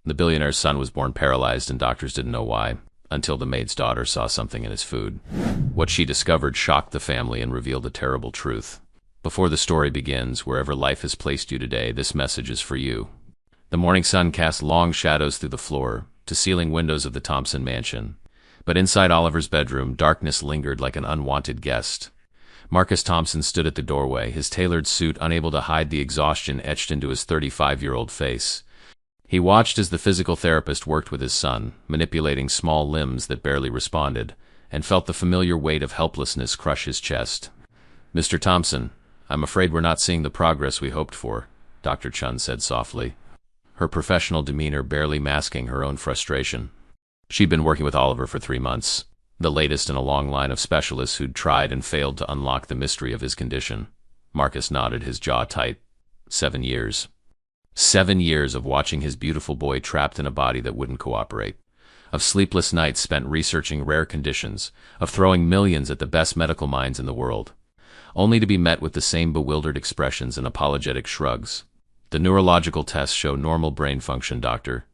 The billionaire's son was born paralyzed and doctors didn't know why, until the maid's daughter saw something in his food. What she discovered shocked the family and revealed a terrible truth. Before the story begins, wherever life has placed you today, this message is for you. The morning sun cast long shadows through the floor to ceiling windows of the Thompson mansion. But inside Oliver's bedroom, darkness lingered like an unwanted guest. Marcus Thompson stood at the doorway, his tailored suit unable to hide the exhaustion etched into his 35-year-old face. He watched as the physical therapist worked with his son, manipulating small limbs that barely responded, and felt the familiar weight of helplessness crush his chest. "Mr. Thompson, I'm afraid we're not seeing the progress we hoped for," Dr. Chun said softly, her professional demeanor barely masking her own frustration. She'd been working with Oliver for 3 months, the latest in a long line of specialists who'd tried and failed to unlock the mystery of his condition. Marcus nodded, his jaw tight. 7 years. 7 years of watching his beautiful boy trapped in a body that wouldn't cooperate. Of sleepless nights spent researching rare conditions, of throwing millions at the best medical minds in the world, only to be met with the same bewildered expressions and apologetic shrugs. "The neurological tests show normal brain function, doctor,"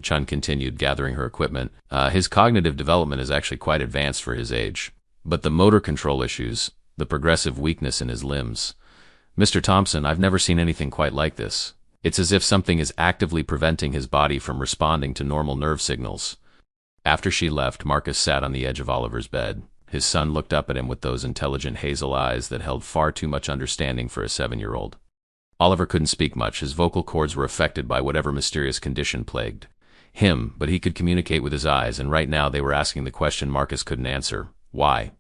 Chun continued, gathering her equipment. His cognitive development is actually quite advanced for his age. But the motor control issues, the progressive weakness in his limbs. Mr. Thompson, I've never seen anything quite like this. It's as if something is actively preventing his body from responding to normal nerve signals." After she left, Marcus sat on the edge of Oliver's bed. His son looked up at him with those intelligent hazel eyes that held far too much understanding for a 7-year-old. Oliver couldn't speak much. His vocal cords were affected by whatever mysterious condition plagued him, but he could communicate with his eyes, and right now they were asking the question Marcus couldn't answer. Why?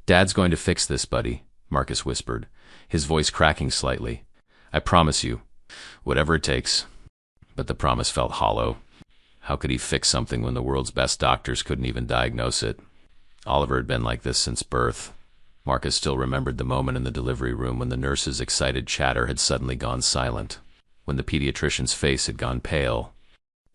"Dad's going to fix this, buddy," Marcus whispered, his voice cracking slightly. "I promise you, whatever it takes." But the promise felt hollow. How could he fix something when the world's best doctors couldn't even diagnose it? Oliver had been like this since birth. Marcus still remembered the moment in the delivery room when the nurse's excited chatter had suddenly gone silent, when the pediatrician's face had gone pale.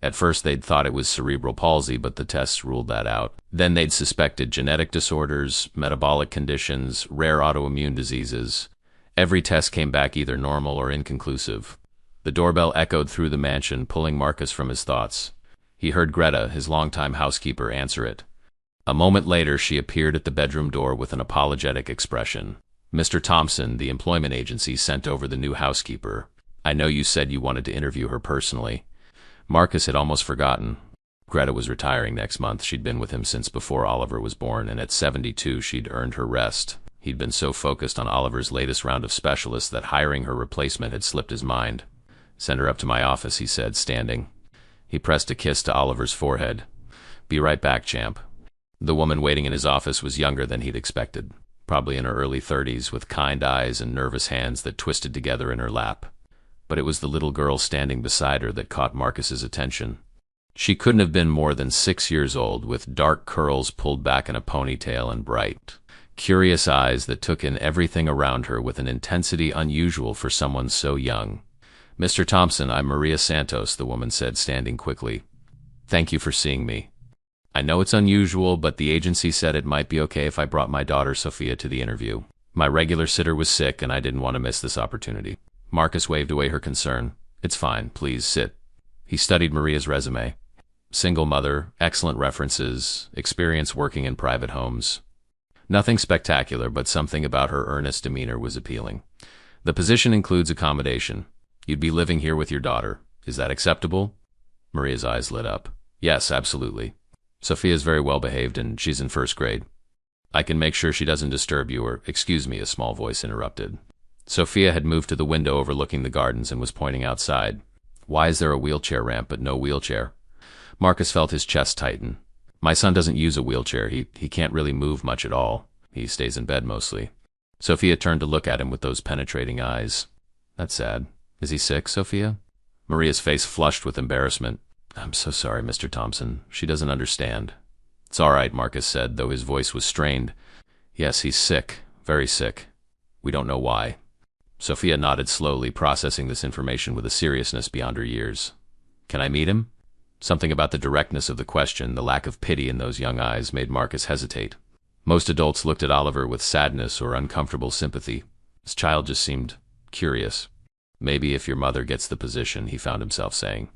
At first they'd thought it was cerebral palsy, but the tests ruled that out. Then they'd suspected genetic disorders, metabolic conditions, rare autoimmune diseases. Every test came back either normal or inconclusive. The doorbell echoed through the mansion, pulling Marcus from his thoughts. He heard Greta, his longtime housekeeper, answer it. A moment later, she appeared at the bedroom door with an apologetic expression. "Mr. Thompson, the employment agency sent over the new housekeeper. I know you said you wanted to interview her personally." Marcus had almost forgotten. Greta was retiring next month. She'd been with him since before Oliver was born, and at 72 she'd earned her rest. He'd been so focused on Oliver's latest round of specialists that hiring her replacement had slipped his mind. "Send her up to my office," he said, standing. He pressed a kiss to Oliver's forehead. "Be right back, champ." The woman waiting in his office was younger than he'd expected, probably in her early 30s, with kind eyes and nervous hands that twisted together in her lap. But it was the little girl standing beside her that caught Marcus's attention. She couldn't have been more than 6 years old, with dark curls pulled back in a ponytail and bright, curious eyes that took in everything around her with an intensity unusual for someone so young. "Mr. Thompson, I'm Maria Santos," the woman said, standing quickly. "Thank you for seeing me. I know it's unusual, but the agency said it might be okay if I brought my daughter Sophia to the interview. My regular sitter was sick, and I didn't want to miss this opportunity." Marcus waved away her concern. "It's fine. Please sit." He studied Maria's resume. Single mother, excellent references, experience working in private homes. Nothing spectacular, but something about her earnest demeanor was appealing. "The position includes accommodation. You'd be living here with your daughter. Is that acceptable?" Maria's eyes lit up. "Yes, absolutely. Sophia's very well behaved, and she's in 1st grade. I can make sure she doesn't disturb you, or—" "Excuse me," a small voice interrupted. Sophia had moved to the window overlooking the gardens and was pointing outside. "Why is there a wheelchair ramp but no wheelchair?" Marcus felt his chest tighten. "My son doesn't use a wheelchair. He can't really move much at all. He stays in bed mostly." Sophia turned to look at him with those penetrating eyes. "That's sad. Is he sick, Sophia?" Maria's face flushed with embarrassment. "I'm so sorry, Mr. Thompson. She doesn't understand." "It's all right," Marcus said, though his voice was strained. "Yes, he's sick. Very sick. We don't know why." Sophia nodded slowly, processing this information with a seriousness beyond her years. "Can I meet him?" Something about the directness of the question, the lack of pity in those young eyes, made Marcus hesitate. Most adults looked at Oliver with sadness or uncomfortable sympathy. This child just seemed curious. Maybe if your mother gets the position, he found himself saying.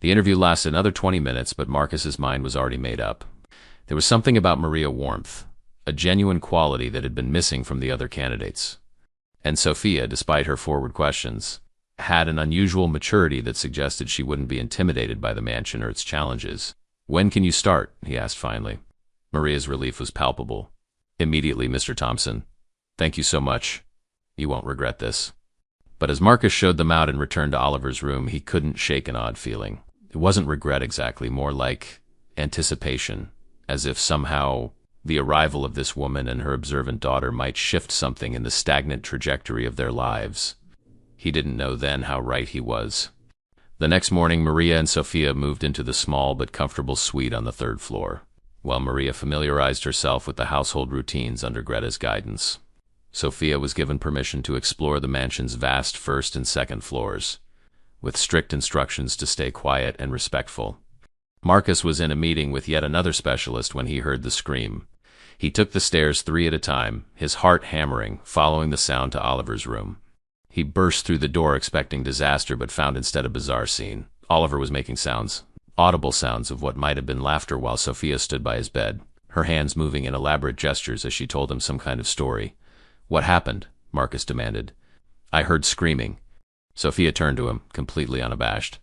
The interview lasted another 20 minutes, but Marcus's mind was already made up. There was something about Maria's warmth, a genuine quality that had been missing from the other candidates. And Sophia, despite her forward questions, had an unusual maturity that suggested she wouldn't be intimidated by the mansion or its challenges. "When can you start?" he asked finally. Maria's relief was palpable. "Immediately, Mr. Thompson. Thank you so much. You won't regret this." But as Marcus showed them out and returned to Oliver's room, he couldn't shake an odd feeling. It wasn't regret exactly, more like anticipation, as if somehow the arrival of this woman and her observant daughter might shift something in the stagnant trajectory of their lives. He didn't know then how right he was. The next morning, Maria and Sophia moved into the small but comfortable suite on the third floor, while Maria familiarized herself with the household routines under Greta's guidance. Sophia was given permission to explore the mansion's vast first and second floors, with strict instructions to stay quiet and respectful. Marcus was in a meeting with yet another specialist when he heard the scream. He took the stairs 3 at a time, his heart hammering, following the sound to Oliver's room. He burst through the door expecting disaster, but found instead a bizarre scene. Oliver was making sounds, audible sounds of what might have been laughter, while Sophia stood by his bed, her hands moving in elaborate gestures as she told him some kind of story. "What happened?" Marcus demanded. "I heard screaming." Sophia turned to him, completely unabashed.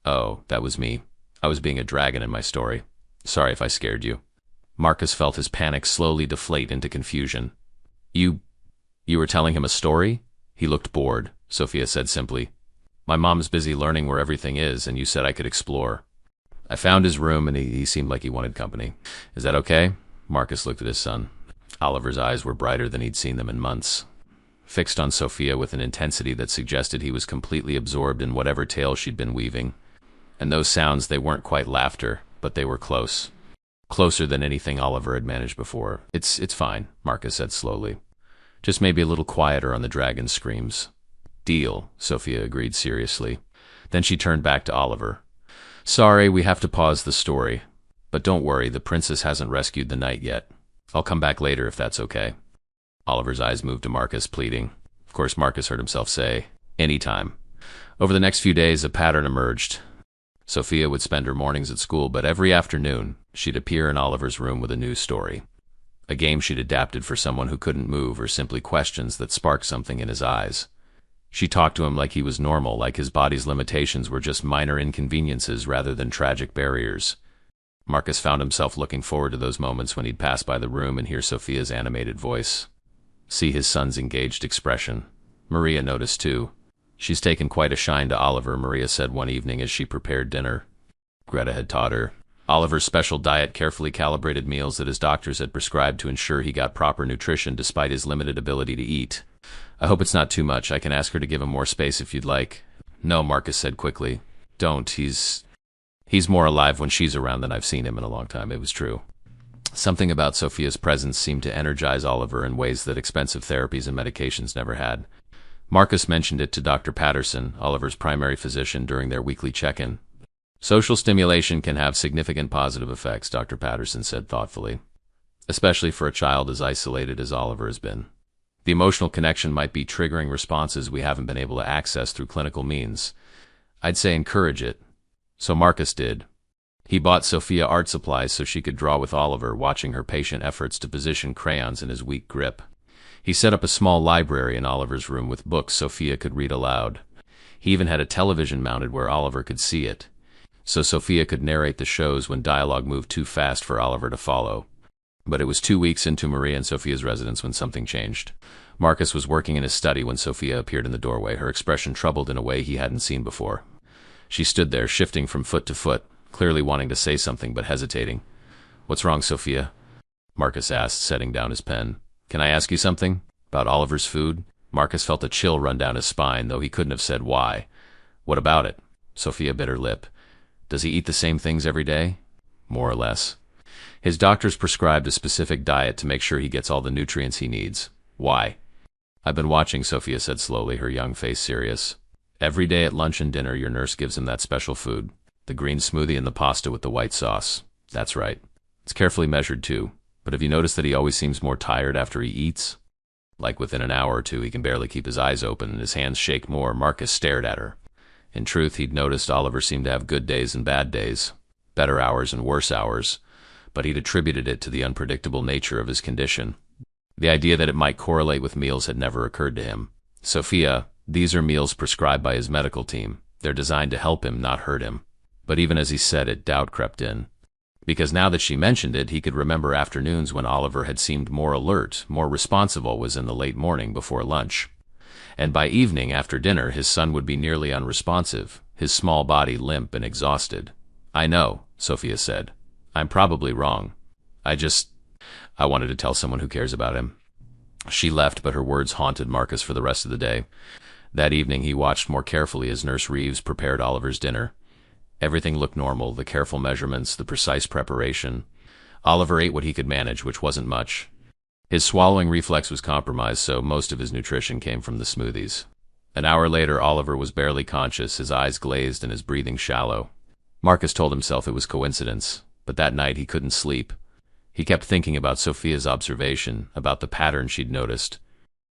"Oh, that was me. I was being a dragon in my story. Sorry if I scared you." Marcus felt his panic slowly deflate into confusion. You were telling him a story?" He looked bored. Sophia said simply, "My mom's busy learning where everything is, and you said I could explore." "I found his room, and he seemed like he wanted company. Is that okay?" Marcus looked at his son. Oliver's eyes were brighter than he'd seen them in months, fixed on Sophia with an intensity that suggested he was completely absorbed in whatever tale she'd been weaving. And those sounds, they weren't quite laughter, but they were close. Closer than anything Oliver had managed before. It's fine," Marcus said slowly. "Just maybe a little quieter on the dragon screams." "Deal," Sophia agreed seriously. Then she turned back to Oliver. "Sorry, we have to pause the story. But don't worry, the princess hasn't rescued the knight yet. I'll come back later if that's okay." Oliver's eyes moved to Marcus, pleading. Of course, Marcus heard himself say, "Anytime." Over the next few days, a pattern emerged. Sophia would spend her mornings at school, but every afternoon, she'd appear in Oliver's room with a new story. A game she'd adapted for someone who couldn't move, or simply questions that sparked something in his eyes. She talked to him like he was normal, like his body's limitations were just minor inconveniences rather than tragic barriers. Marcus found himself looking forward to those moments when he'd pass by the room and hear Sophia's animated voice, see his son's engaged expression. Maria noticed too. "She's taken quite a shine to Oliver," Maria said one evening as she prepared dinner. Greta had taught her Oliver's special diet, carefully calibrated meals that his doctors had prescribed to ensure he got proper nutrition despite his limited ability to eat. "I hope it's not too much. I can ask her to give him more space if you'd like." "No," Marcus said quickly. "Don't. He's more alive when she's around than I've seen him in a long time." It was true. Something about Sophia's presence seemed to energize Oliver in ways that expensive therapies and medications never had. Marcus mentioned it to Dr. Patterson, Oliver's primary physician, during their weekly check-in. "Social stimulation can have significant positive effects," Dr. Patterson said thoughtfully, "especially for a child as isolated as Oliver has been. The emotional connection might be triggering responses we haven't been able to access through clinical means. I'd say encourage it." So Marcus did. He bought Sophia art supplies so she could draw with Oliver, watching her patient efforts to position crayons in his weak grip. He set up a small library in Oliver's room with books Sophia could read aloud. He even had a television mounted where Oliver could see it, so Sophia could narrate the shows when dialogue moved too fast for Oliver to follow. But it was 2 weeks into Maria and Sophia's residence when something changed. Marcus was working in his study when Sophia appeared in the doorway, her expression troubled in a way he hadn't seen before. She stood there, shifting from foot to foot, clearly wanting to say something but hesitating. "What's wrong, Sophia?" Marcus asked, setting down his pen. "Can I ask you something? About Oliver's food?" Marcus felt a chill run down his spine, though he couldn't have said why. "What about it?" Sophia bit her lip. "Does he eat the same things every day?" "More or less. His doctor's prescribed a specific diet to make sure he gets all the nutrients he needs." "Why?" "I've been watching," Sophia said slowly, her young face serious. "Every day at lunch and dinner, your nurse gives him that special food. The green smoothie and the pasta with the white sauce." "That's right. It's carefully measured too. But have you noticed that he always seems more tired after he eats?" Like within an hour or two, he can barely keep his eyes open and his hands shake more. Marcus stared at her. In truth, he'd noticed Oliver seemed to have good days and bad days, better hours and worse hours, but he'd attributed it to the unpredictable nature of his condition. The idea that it might correlate with meals had never occurred to him. Sophia, these are meals prescribed by his medical team. They're designed to help him, not hurt him. But even as he said it, doubt crept in. Because now that she mentioned it, he could remember afternoons when Oliver had seemed more alert, more responsive always in the late morning before lunch. And by evening, after dinner, his son would be nearly unresponsive, his small body limp and exhausted. "I know," Sophia said. "I'm probably wrong. I wanted to tell someone who cares about him." She left, but her words haunted Marcus for the rest of the day. That evening, he watched more carefully as Nurse Reeves prepared Oliver's dinner. Everything looked normal, the careful measurements, the precise preparation. Oliver ate what he could manage, which wasn't much. His swallowing reflex was compromised, so most of his nutrition came from the smoothies. An hour later, Oliver was barely conscious, his eyes glazed and his breathing shallow. Marcus told himself it was coincidence, but that night he couldn't sleep. He kept thinking about Sophia's observation, about the pattern she'd noticed.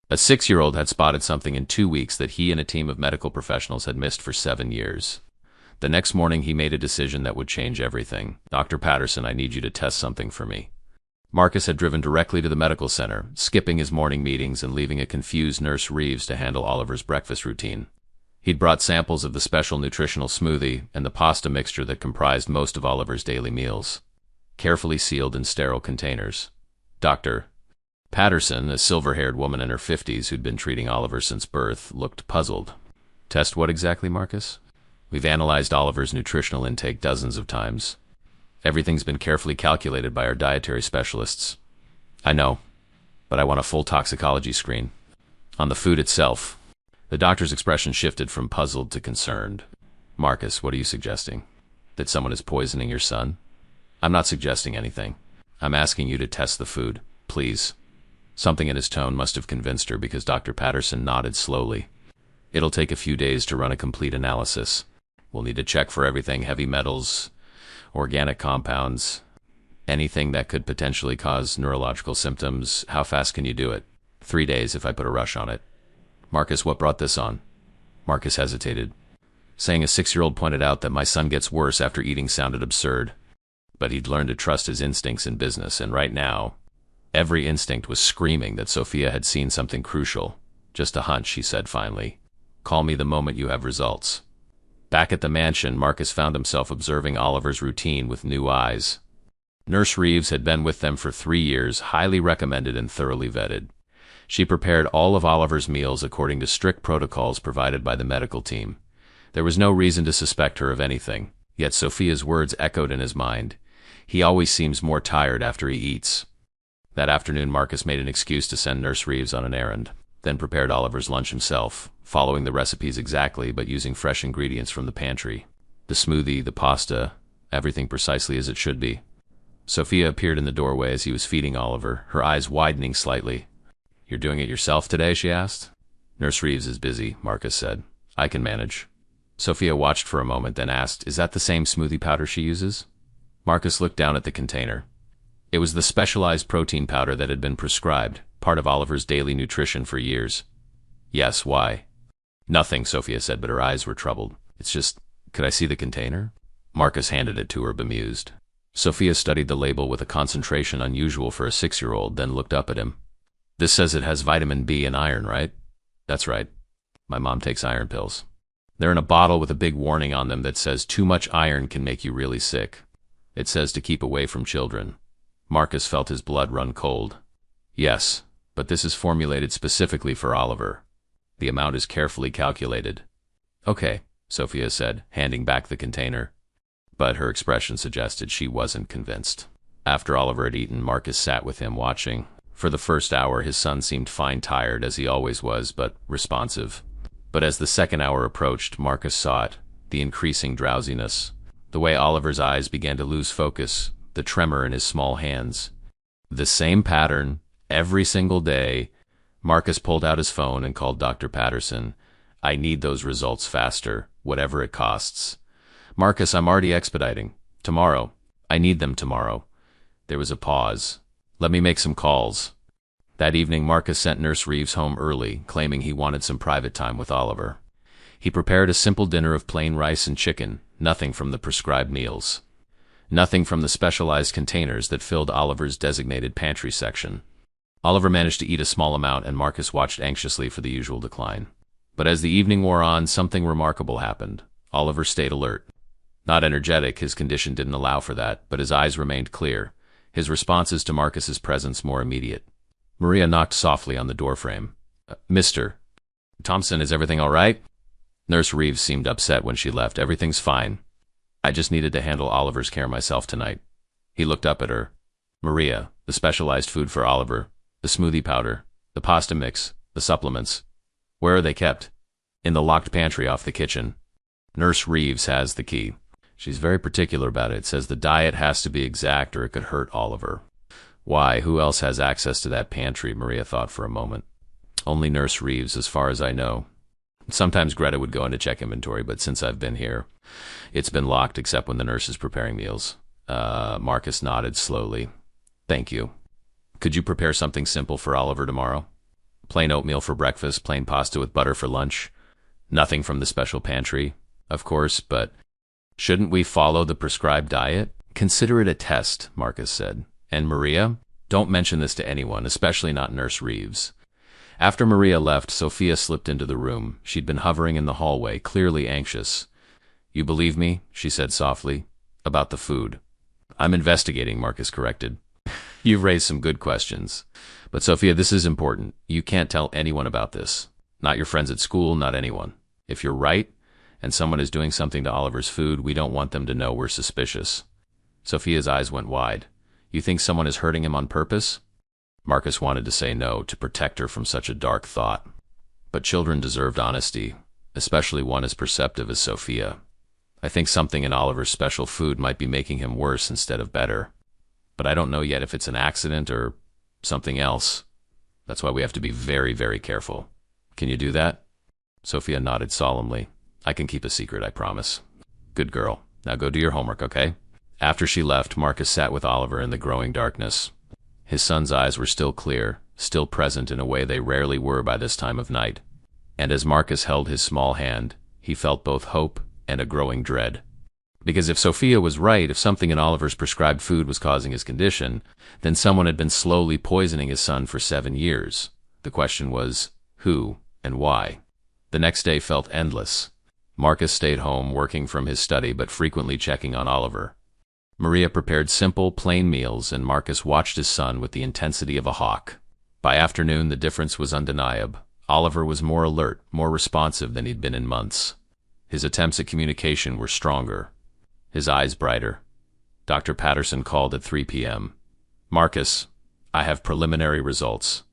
A 6-year-old had spotted something in 2 weeks that he and a team of medical professionals had missed for 7 years. The next morning, he made a decision that would change everything. "Dr. Patterson, I need you to test something for me." Marcus had driven directly to the medical center, skipping his morning meetings and leaving a confused Nurse Reeves to handle Oliver's breakfast routine. He'd brought samples of the special nutritional smoothie and the pasta mixture that comprised most of Oliver's daily meals, carefully sealed in sterile containers. Dr. Patterson, a silver-haired woman in her 50s who'd been treating Oliver since birth, looked puzzled. "Test what exactly, Marcus?" "We've analyzed Oliver's nutritional intake dozens of times. Everything's been carefully calculated by our dietary specialists." "I know, but I want a full toxicology screen. On the food itself." The doctor's expression shifted from puzzled to concerned. "Marcus, what are you suggesting? That someone is poisoning your son?" "I'm not suggesting anything. I'm asking you to test the food, please." Something in his tone must have convinced her because Dr. Patterson nodded slowly. "It'll take a few days to run a complete analysis. We'll need to check for everything, heavy metals, organic compounds, anything that could potentially cause neurological symptoms. How fast can you do it?" 3 days if I put a rush on it." "Marcus, what brought this on?" Marcus hesitated. Saying a 6-year-old pointed out that my son gets worse after eating sounded absurd. But he'd learned to trust his instincts in business, and right now, every instinct was screaming that Sophia had seen something crucial. "Just a hunch," he said finally. "Call me the moment you have results." Back at the mansion, Marcus found himself observing Oliver's routine with new eyes. Nurse Reeves had been with them for 3 years, highly recommended and thoroughly vetted. She prepared all of Oliver's meals according to strict protocols provided by the medical team. There was no reason to suspect her of anything, yet Sophia's words echoed in his mind. "He always seems more tired after he eats." That afternoon, Marcus made an excuse to send Nurse Reeves on an errand, then prepared Oliver's lunch himself, following the recipes exactly but using fresh ingredients from the pantry. The smoothie, the pasta, everything precisely as it should be. Sophia appeared in the doorway as he was feeding Oliver, her eyes widening slightly. "You're doing it yourself today?" she asked. "Nurse Reeves is busy," Marcus said. "I can manage." Sophia watched for a moment, then asked, "Is that the same smoothie powder she uses?" Marcus looked down at the container. It was the specialized protein powder that had been prescribed, part of Oliver's daily nutrition for years. "Yes, why?" "Nothing," Sophia said, but her eyes were troubled. "It's just, could I see the container?" Marcus handed it to her, bemused. Sophia studied the label with a concentration unusual for a 6-year-old, then looked up at him. "This says it has vitamin B and iron, right?" "That's right. My mom takes iron pills. They're in a bottle with a big warning on them that says too much iron can make you really sick. It says to keep away from children." Marcus felt his blood run cold. "Yes, but this is formulated specifically for Oliver. The amount is carefully calculated." "Okay," Sophia said, handing back the container. But her expression suggested she wasn't convinced. After Oliver had eaten, Marcus sat with him, watching. For the first hour, his son seemed fine tired, as he always was, but responsive. But as the second hour approached, Marcus saw it, the increasing drowsiness, the way Oliver's eyes began to lose focus, the tremor in his small hands. The same pattern, every single day. Marcus pulled out his phone and called Dr. Patterson. "I need those results faster, whatever it costs." "Marcus, I'm already expediting. Tomorrow. I need them tomorrow." There was a pause. "Let me make some calls." That evening, Marcus sent Nurse Reeves home early, claiming he wanted some private time with Oliver. He prepared a simple dinner of plain rice and chicken, nothing from the prescribed meals. Nothing from the specialized containers that filled Oliver's designated pantry section. Oliver managed to eat a small amount, and Marcus watched anxiously for the usual decline. But as the evening wore on, something remarkable happened. Oliver stayed alert. Not energetic, his condition didn't allow for that, but his eyes remained clear, his responses to Marcus's presence more immediate. Maria knocked softly on the doorframe. Mr. Thompson, is everything all right? Nurse Reeves seemed upset when she left. Everything's fine. I just needed to handle Oliver's care myself tonight. He looked up at her. Maria, the specialized food for Oliver, the smoothie powder, the pasta mix, the supplements. Where are they kept? In the locked pantry off the kitchen. Nurse Reeves has the key. She's very particular about it. Says the diet has to be exact or it could hurt Oliver. Why, who else has access to that pantry? Maria thought for a moment. Only Nurse Reeves, as far as I know. Sometimes Greta would go in to check inventory, but since I've been here, it's been locked except when the nurse is preparing meals. Marcus nodded slowly. Thank you. Could you prepare something simple for Oliver tomorrow? Plain oatmeal for breakfast, plain pasta with butter for lunch. Nothing from the special pantry, of course, but shouldn't we follow the prescribed diet? Consider it a test, Marcus said. And Maria, don't mention this to anyone, especially not Nurse Reeves. After Maria left, Sophia slipped into the room. She'd been hovering in the hallway, clearly anxious. You believe me, she said softly, about the food. I'm investigating, Marcus corrected. You've raised some good questions. But Sophia, this is important. You can't tell anyone about this. Not your friends at school, not anyone. If you're right, and someone is doing something to Oliver's food, we don't want them to know we're suspicious. Sophia's eyes went wide. You think someone is hurting him on purpose? Marcus wanted to say no, to protect her from such a dark thought. But children deserved honesty, especially one as perceptive as Sophia. I think something in Oliver's special food might be making him worse instead of better. But I don't know yet if it's an accident or something else. That's why we have to be very, very careful. Can you do that? Sophia nodded solemnly. I can keep a secret, I promise. Good girl. Now go do your homework, okay? After she left, Marcus sat with Oliver in the growing darkness. His son's eyes were still clear, still present in a way they rarely were by this time of night. And as Marcus held his small hand, he felt both hope and a growing dread. Because if Sophia was right, if something in Oliver's prescribed food was causing his condition, then someone had been slowly poisoning his son for 7 years. The question was, who and why? The next day felt endless. Marcus stayed home, working from his study but frequently checking on Oliver. Maria prepared simple, plain meals, and Marcus watched his son with the intensity of a hawk. By afternoon, the difference was undeniable. Oliver was more alert, more responsive than he'd been in months. His attempts at communication were stronger, his eyes brighter. Dr. Patterson called at 3 p.m. Marcus, I have preliminary results.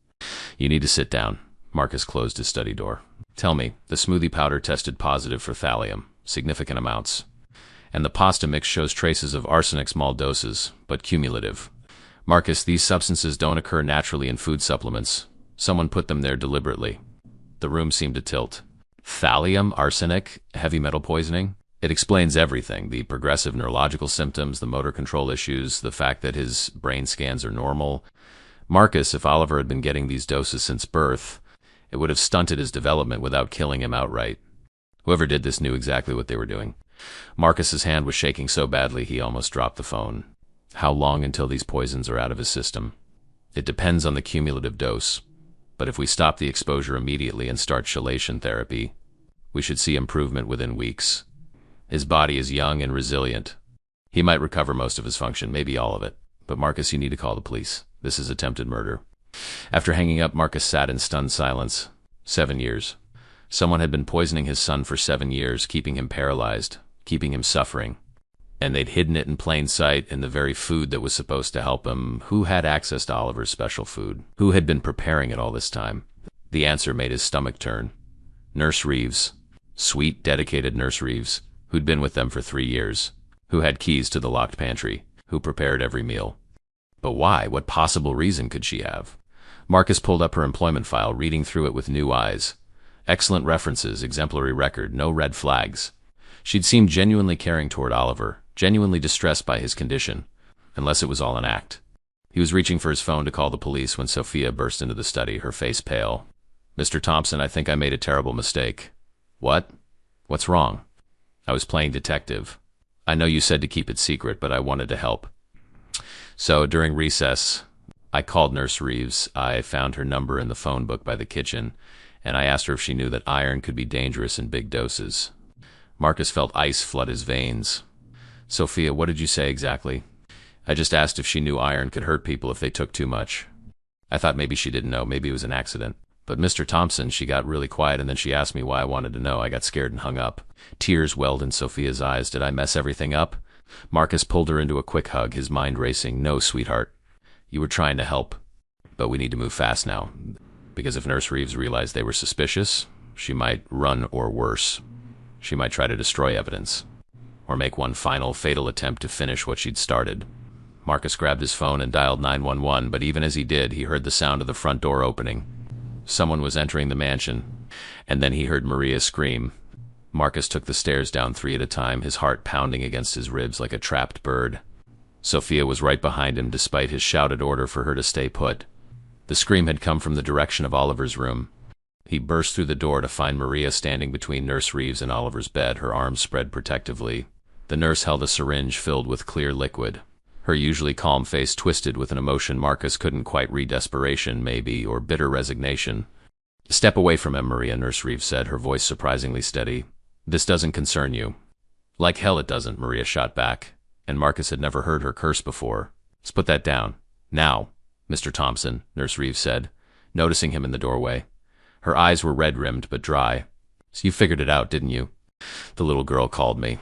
You need to sit down. Marcus closed his study door. Tell me, the smoothie powder tested positive for thallium, significant amounts. And the pasta mix shows traces of arsenic, small doses, but cumulative. Marcus, these substances don't occur naturally in food supplements. Someone put them there deliberately. The room seemed to tilt. Thallium, arsenic, heavy metal poisoning? It explains everything. The progressive neurological symptoms, the motor control issues, the fact that his brain scans are normal. Marcus, if Oliver had been getting these doses since birth, it would have stunted his development without killing him outright. Whoever did this knew exactly what they were doing. Marcus's hand was shaking so badly he almost dropped the phone. How long until these poisons are out of his system? It depends on the cumulative dose. But if we stop the exposure immediately and start chelation therapy, we should see improvement within weeks. His body is young and resilient. He might recover most of his function, maybe all of it. But Marcus, you need to call the police. This is attempted murder. After hanging up, Marcus sat in stunned silence. 7 years. Someone had been poisoning his son for 7 years, keeping him paralyzed, keeping him suffering. And they'd hidden it in plain sight in the very food that was supposed to help him. Who had access to Oliver's special food? Who had been preparing it all this time? The answer made his stomach turn. Nurse Reeves. Sweet, dedicated Nurse Reeves, who'd been with them for 3 years, who had keys to the locked pantry, who prepared every meal. But why? What possible reason could she have? Marcus pulled up her employment file, reading through it with new eyes. Excellent references, exemplary record, no red flags. She'd seemed genuinely caring toward Oliver, genuinely distressed by his condition, unless it was all an act. He was reaching for his phone to call the police when Sophia burst into the study, her face pale. "Mr. Thompson, I think I made a terrible mistake." "What? What's wrong?" "I was playing detective. I know you said to keep it secret, but I wanted to help. So, during recess, I called Nurse Reeves. I found her number in the phone book by the kitchen, and I asked her if she knew that iron could be dangerous in big doses." Marcus felt ice flood his veins. "Sophia, what did you say exactly?" "I just asked if she knew iron could hurt people if they took too much. I thought maybe she didn't know, maybe it was an accident. But Mr. Thompson," she got really quiet, and then she asked me why I wanted to know. I got scared and hung up. Tears welled in Sophia's eyes. "Did I mess everything up?" Marcus pulled her into a quick hug, his mind racing. "No, sweetheart. You were trying to help. But we need to move fast now. Because if Nurse Reeves realized they were suspicious, she might run, or worse. She might try to destroy evidence. Or make one final, fatal attempt to finish what she'd started." Marcus grabbed his phone and dialed 911, but even as he did, he heard the sound of the front door opening. Someone was entering the mansion, and then he heard Maria scream. Marcus took the stairs down 3 at a time, his heart pounding against his ribs like a trapped bird. Sophia was right behind him, despite his shouted order for her to stay put. The scream had come from the direction of Oliver's room. He burst through the door to find Maria standing between Nurse Reeves and Oliver's bed, her arms spread protectively. The nurse held a syringe filled with clear liquid. Her usually calm face twisted with an emotion Marcus couldn't quite read. Desperation, maybe, or bitter resignation. "Step away from him, Maria," Nurse Reeves said, her voice surprisingly steady. "This doesn't concern you." "Like hell it doesn't," Maria shot back, and Marcus had never heard her curse before. "Let's put that down. Now, Mr. Thompson," Nurse Reeves said, noticing him in the doorway. Her eyes were red-rimmed but dry. "So you figured it out, didn't you?" "The little girl called me.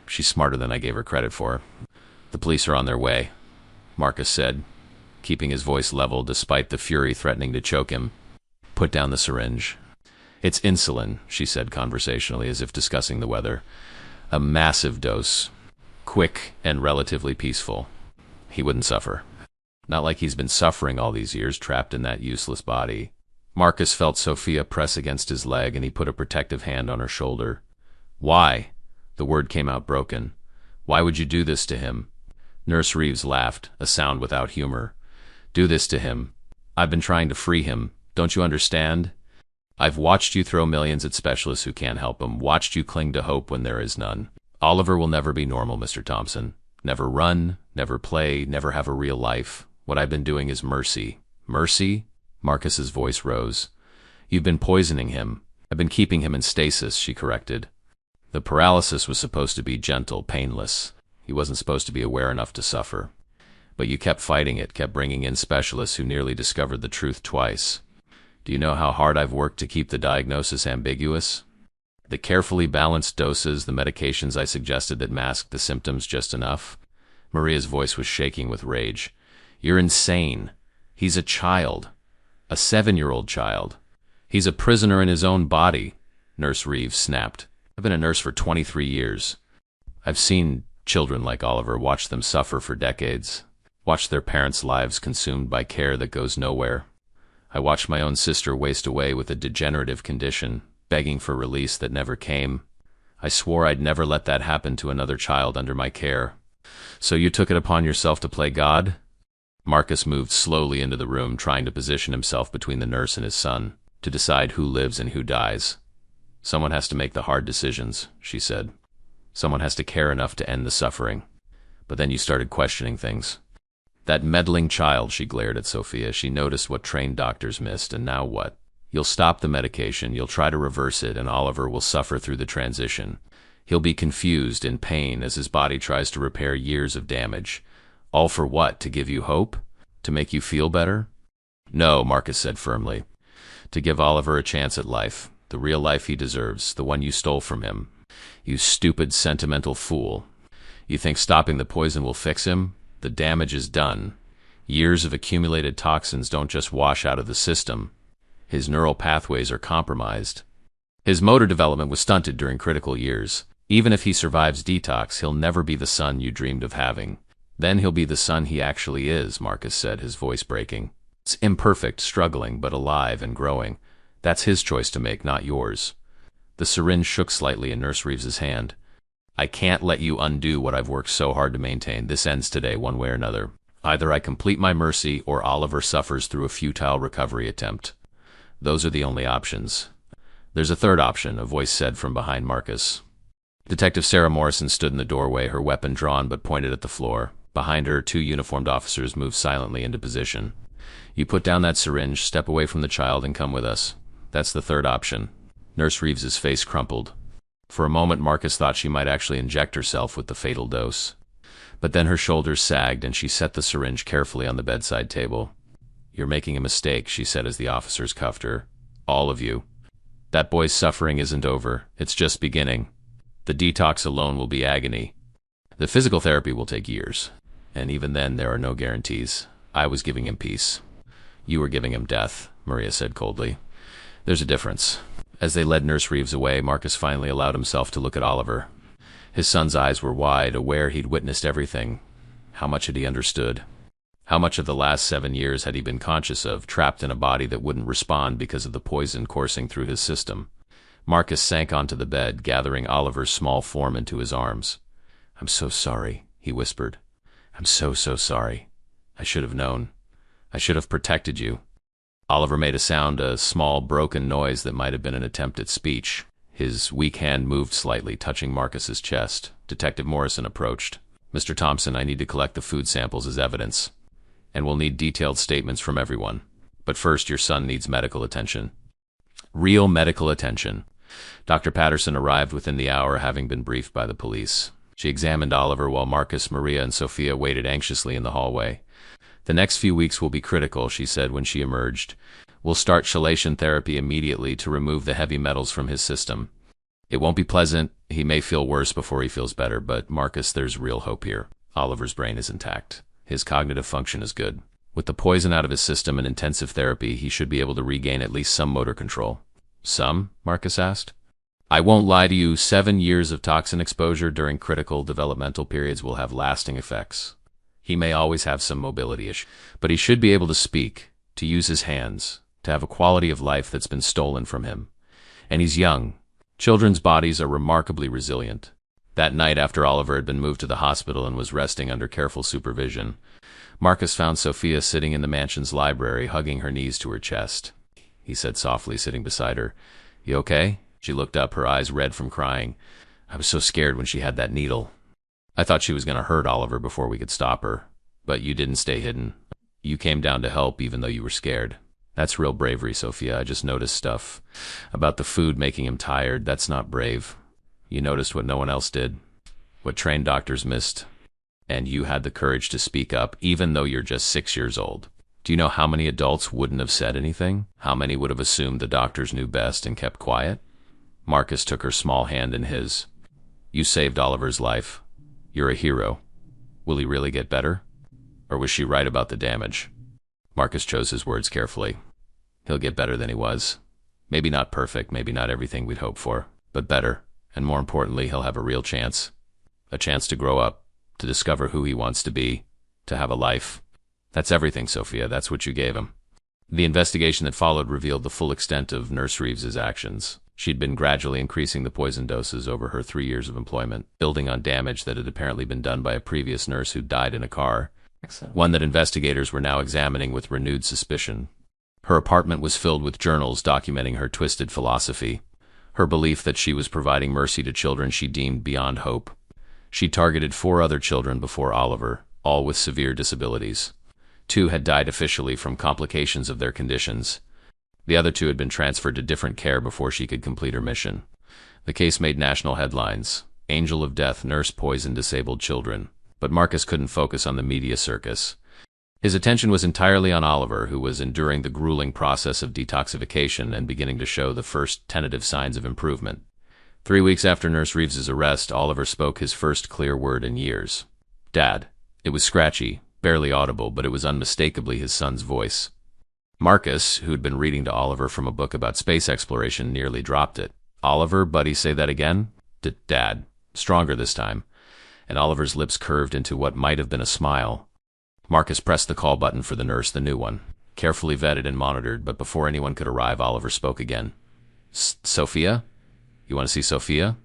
She's smarter than I gave her credit for." "The police are on their way," Marcus said, keeping his voice level despite the fury threatening to choke him. "Put down the syringe." "It's insulin," she said conversationally, as if discussing the weather. "A massive dose. Quick and relatively peaceful. He wouldn't suffer. Not like he's been suffering all these years, trapped in that useless body." Marcus felt Sophia press against his leg, and he put a protective hand on her shoulder. "Why?" The word came out broken. "Why would you do this to him?" Nurse Reeves laughed, a sound without humor. "Do this to him? I've been trying to free him. Don't you understand? I've watched you throw millions at specialists who can't help him, watched you cling to hope when there is none. Oliver will never be normal, Mr. Thompson. Never run, never play, never have a real life. What I've been doing is mercy." "Mercy?" Marcus's voice rose. "You've been poisoning him. I've been keeping him in stasis," she corrected. "The paralysis was supposed to be gentle, painless. He wasn't supposed to be aware enough to suffer. But you kept fighting it, kept bringing in specialists who nearly discovered the truth twice. Do you know how hard I've worked to keep the diagnosis ambiguous? The carefully balanced doses, the medications I suggested that masked the symptoms just enough?" Maria's voice was shaking with rage. "You're insane. He's a child. A 7-year-old child. He's a prisoner in his own body," Nurse Reeves snapped. "I've been a nurse for 23 years. I've seen children like Oliver, watch them suffer for decades, watch their parents' lives consumed by care that goes nowhere. I watched my own sister waste away with a degenerative condition, begging for release that never came. I swore I'd never let that happen to another child under my care. So you took it upon yourself to play God?" Marcus moved slowly into the room, trying to position himself between the nurse and his son, to decide who lives and who dies. "Someone has to make the hard decisions," she said. "Someone has to care enough to end the suffering." But then you started questioning things. "That meddling child," she glared at Sophia. "She noticed what trained doctors missed, and now what? You'll stop the medication, you'll try to reverse it, and Oliver will suffer through the transition. He'll be confused, in pain, as his body tries to repair years of damage. All for what? To give you hope? To make you feel better?" "No," Marcus said firmly. "To give Oliver a chance at life, the real life he deserves, the one you stole from him. You stupid, sentimental fool. You think stopping the poison will fix him? The damage is done. Years of accumulated toxins don't just wash out of the system. His neural pathways are compromised. His motor development was stunted during critical years. Even if he survives detox, he'll never be the son you dreamed of having. Then he'll be the son he actually is," Marcus said, his voice breaking. "It's imperfect, struggling, but alive and growing. That's his choice to make, not yours." The syringe shook slightly in Nurse Reeves's hand. "I can't let you undo what I've worked so hard to maintain. This ends today, one way or another. Either I complete my mercy or Oliver suffers through a futile recovery attempt. Those are the only options. There's a third option, a voice said from behind Marcus. Detective Sarah Morrison stood in the doorway, her weapon drawn but pointed at the floor. Behind her, 2 uniformed officers moved silently into position. You put down that syringe, step away from the child, and come with us. That's the third option. Nurse Reeves's face crumpled. For a moment, Marcus thought she might actually inject herself with the fatal dose. But then her shoulders sagged and she set the syringe carefully on the bedside table. You're making a mistake, she said as the officers cuffed her. All of you. That boy's suffering isn't over. It's just beginning. The detox alone will be agony. The physical therapy will take years. And even then, there are no guarantees. I was giving him peace. You were giving him death, Maria said coldly. There's a difference. As they led Nurse Reeves away, Marcus finally allowed himself to look at Oliver. His son's eyes were wide, aware he'd witnessed everything. How much had he understood? How much of the last 7 years had he been conscious of, trapped in a body that wouldn't respond because of the poison coursing through his system? Marcus sank onto the bed, gathering Oliver's small form into his arms. I'm so sorry, he whispered. I'm so sorry. I should have known. I should have protected you. Oliver made a sound, a small, broken noise that might have been an attempt at speech. His weak hand moved slightly, touching Marcus's chest. Detective Morrison approached. Mr. Thompson, I need to collect the food samples as evidence. And we'll need detailed statements from everyone. But first, your son needs medical attention. Real medical attention. Dr. Patterson arrived within the hour, having been briefed by the police. She examined Oliver while Marcus, Maria, and Sophia waited anxiously in the hallway. The next few weeks will be critical, she said when she emerged. We'll start chelation therapy immediately to remove the heavy metals from his system. It won't be pleasant. He may feel worse before he feels better, but Marcus, there's real hope here. Oliver's brain is intact. His cognitive function is good. With the poison out of his system and intensive therapy, he should be able to regain at least some motor control. Some? Marcus asked. I won't lie to you, 7 years of toxin exposure during critical developmental periods will have lasting effects. He may always have some mobility issue, but he should be able to speak, to use his hands, to have a quality of life that's been stolen from him. And he's young. Children's bodies are remarkably resilient. That night, after Oliver had been moved to the hospital and was resting under careful supervision, Marcus found Sophia sitting in the mansion's library, hugging her knees to her chest. He said softly, sitting beside her, You okay? She looked up, her eyes red from crying. I was so scared when she had that needle. I thought she was going to hurt Oliver before we could stop her. But you didn't stay hidden. You came down to help even though you were scared. That's real bravery, Sophia. I just noticed stuff about the food making him tired. That's not brave. You noticed what no one else did, what trained doctors missed. And you had the courage to speak up even though you're just 6 years old. Do you know how many adults wouldn't have said anything? How many would have assumed the doctors knew best and kept quiet? Marcus took her small hand in his. You saved Oliver's life. You're a hero. Will he really get better? Or was she right about the damage? Marcus chose his words carefully. He'll get better than he was. Maybe not perfect, maybe not everything we'd hoped for, but better. And more importantly, he'll have a real chance. A chance to grow up, to discover who he wants to be, to have a life. That's everything, Sophia. That's what you gave him. The investigation that followed revealed the full extent of Nurse Reeves's actions. She'd been gradually increasing the poison doses over her 3 years of employment, building on damage that had apparently been done by a previous nurse who died in a car. Excellent. One that investigators were now examining with renewed suspicion. Her apartment was filled with journals documenting her twisted philosophy, her belief that she was providing mercy to children she deemed beyond hope. She targeted 4 other children before Oliver, all with severe disabilities. 2 had died officially from complications of their conditions. The other 2 had been transferred to different care before she could complete her mission. The case made national headlines. Angel of Death, nurse poisoned disabled children. But Marcus couldn't focus on the media circus. His attention was entirely on Oliver, who was enduring the grueling process of detoxification and beginning to show the first tentative signs of improvement. 3 weeks after Nurse Reeves's arrest, Oliver spoke his first clear word in years. Dad. It was scratchy, barely audible, but it was unmistakably his son's voice. Marcus, who'd been reading to Oliver from a book about space exploration, nearly dropped it. Oliver, buddy, say that again? Dad. Stronger this time. And Oliver's lips curved into what might have been a smile. Marcus pressed the call button for the nurse, the new one. Carefully vetted and monitored, but before anyone could arrive, Oliver spoke again. Sophia? You want to see Sophia?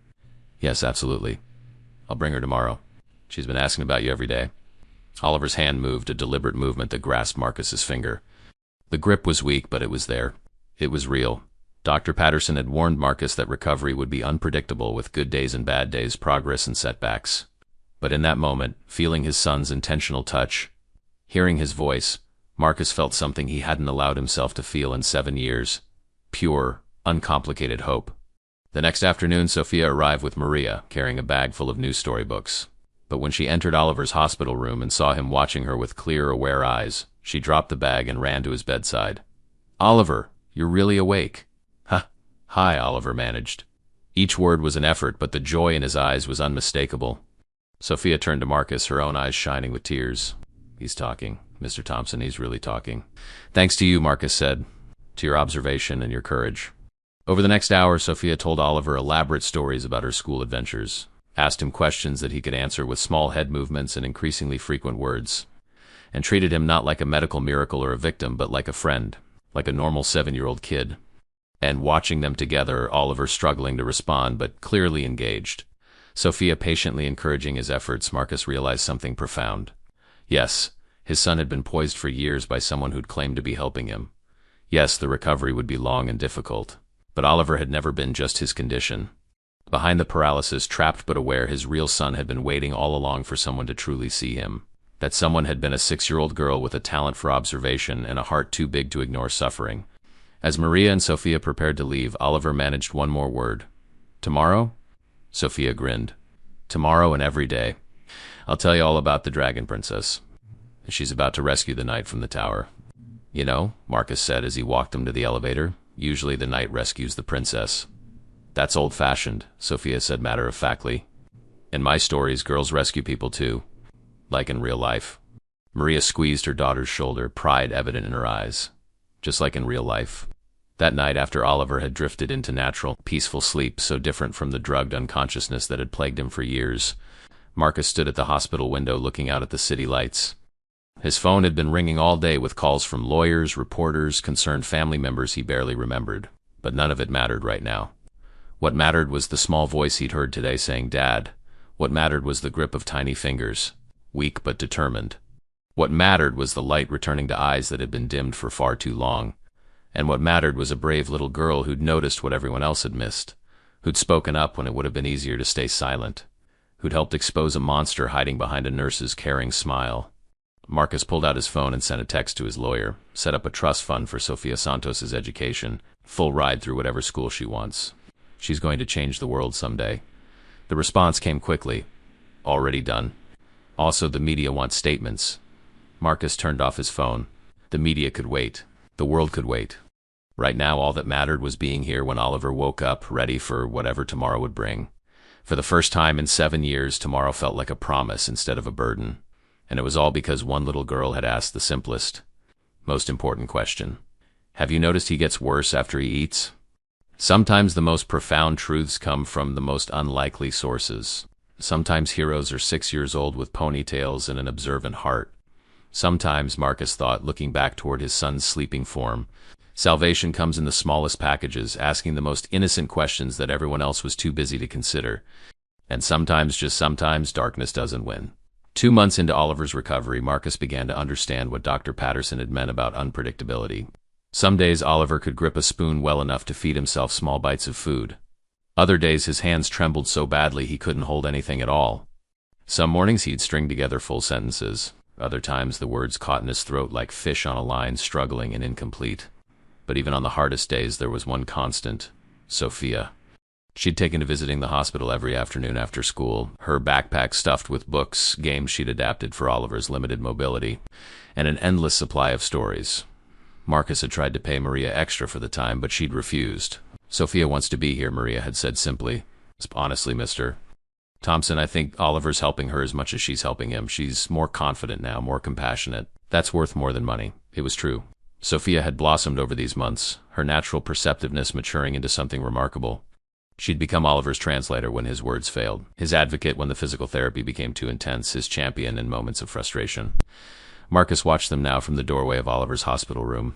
Yes, absolutely. I'll bring her tomorrow. She's been asking about you every day. Oliver's hand moved, a deliberate movement that grasped Marcus's finger. The grip was weak, but it was there. It was real. Dr. Patterson had warned Marcus that recovery would be unpredictable, with good days and bad days, progress and setbacks. But in that moment, feeling his son's intentional touch, hearing his voice, Marcus felt something he hadn't allowed himself to feel in 7 years. Pure, uncomplicated hope. The next afternoon, Sophia arrived with Maria, carrying a bag full of new storybooks. But when she entered Oliver's hospital room and saw him watching her with clear, aware eyes, she dropped the bag and ran to his bedside. "Oliver, you're really awake." "Huh. Hi," Oliver managed. Each word was an effort, but the joy in his eyes was unmistakable. Sophia turned to Marcus, her own eyes shining with tears. "He's talking, Mr. Thompson, he's really talking." "Thanks to you," Marcus said, "to your observation and your courage." Over the next hour, Sophia told Oliver elaborate stories about her school adventures, asked him questions that he could answer with small head movements and increasingly frequent words, and treated him not like a medical miracle or a victim, but like a friend, like a normal 7-year-old kid. And watching them together, Oliver struggling to respond but clearly engaged, Sophia patiently encouraging his efforts, Marcus realized something profound. Yes, his son had been poised for years by someone who'd claimed to be helping him. Yes, the recovery would be long and difficult. But Oliver had never been just his condition. Behind the paralysis, trapped but aware, his real son had been waiting all along for someone to truly see him. That someone had been a 6-year-old girl with a talent for observation and a heart too big to ignore suffering. As Maria and Sophia prepared to leave, Oliver managed one more word. "Tomorrow?" Sophia grinned. "Tomorrow and every day. I'll tell you all about the Dragon Princess. She's about to rescue the knight from the tower." "You know," Marcus said as he walked them to the elevator, "usually the knight rescues the princess." "That's old-fashioned," Sophia said matter-of-factly. "In my stories, girls rescue people too. Like in real life." Maria squeezed her daughter's shoulder, pride evident in her eyes. "Just like in real life." That night, after Oliver had drifted into natural, peaceful sleep, so different from the drugged unconsciousness that had plagued him for years, Marcus stood at the hospital window looking out at the city lights. His phone had been ringing all day with calls from lawyers, reporters, concerned family members he barely remembered. But none of it mattered right now. What mattered was the small voice he'd heard today saying, "Dad." What mattered was the grip of tiny fingers, weak but determined. What mattered was the light returning to eyes that had been dimmed for far too long. And what mattered was a brave little girl who'd noticed what everyone else had missed, who'd spoken up when it would have been easier to stay silent, who'd helped expose a monster hiding behind a nurse's caring smile. Marcus pulled out his phone and sent a text to his lawyer, set up a trust fund for Sofia Santos's education, full ride through whatever school she wants. She's going to change the world someday. The response came quickly. Already done. Also, the media wants statements. Marcus turned off his phone. The media could wait. The world could wait. Right now, all that mattered was being here when Oliver woke up, ready for whatever tomorrow would bring. For the first time in 7 years, tomorrow felt like a promise instead of a burden. And it was all because one little girl had asked the simplest, most important question. "Have you noticed he gets worse after he eats?" Sometimes the most profound truths come from the most unlikely sources. Sometimes heroes are 6 years old with ponytails and an observant heart. Sometimes, Marcus thought, looking back toward his son's sleeping form, salvation comes in the smallest packages, asking the most innocent questions that everyone else was too busy to consider. And sometimes, just sometimes, darkness doesn't win. 2 months into Oliver's recovery, Marcus began to understand what Dr. Patterson had meant about unpredictability. Some days Oliver could grip a spoon well enough to feed himself small bites of food. Other days his hands trembled so badly he couldn't hold anything at all. Some mornings he'd string together full sentences. Other times the words caught in his throat like fish on a line, struggling and incomplete. But even on the hardest days there was one constant: Sophia. She'd taken to visiting the hospital every afternoon after school, her backpack stuffed with books, games she'd adapted for Oliver's limited mobility, and an endless supply of stories. Marcus had tried to pay Maria extra for the time, but she'd refused. "Sophia wants to be here," Maria had said simply. "Honestly, Mr. Thompson, I think Oliver's helping her as much as she's helping him. She's more confident now, more compassionate. That's worth more than money." It was true. Sophia had blossomed over these months, her natural perceptiveness maturing into something remarkable. She'd become Oliver's translator when his words failed, his advocate when the physical therapy became too intense, his champion in moments of frustration. Marcus watched them now from the doorway of Oliver's hospital room.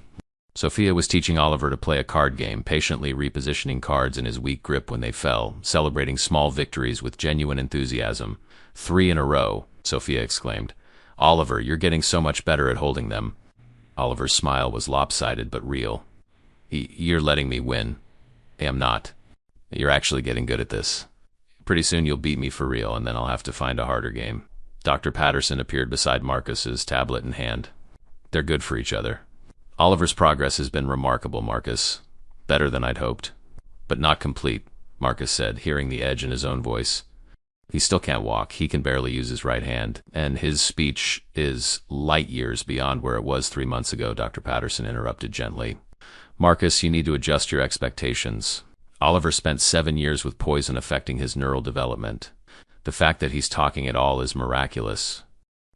Sophia was teaching Oliver to play a card game, patiently repositioning cards in his weak grip when they fell, celebrating small victories with genuine enthusiasm. "3 in a row," Sophia exclaimed. Oliver, you're getting so much better at holding them. Oliver's smile was lopsided but real. You're letting me win. I am not. You're actually getting good at this. Pretty soon you'll beat me for real, and then I'll have to find a harder game. Dr. Patterson appeared beside Marcus's tablet in hand. They're good for each other. Oliver's progress has been remarkable, Marcus. Better than I'd hoped. But not complete, Marcus said, hearing the edge in his own voice. He still can't walk. He can barely use his right hand, and his speech is light years beyond where it was 3 months ago, Dr. Patterson interrupted gently. Marcus, you need to adjust your expectations. Oliver spent 7 years with poison affecting his neural development. The fact that he's talking at all is miraculous.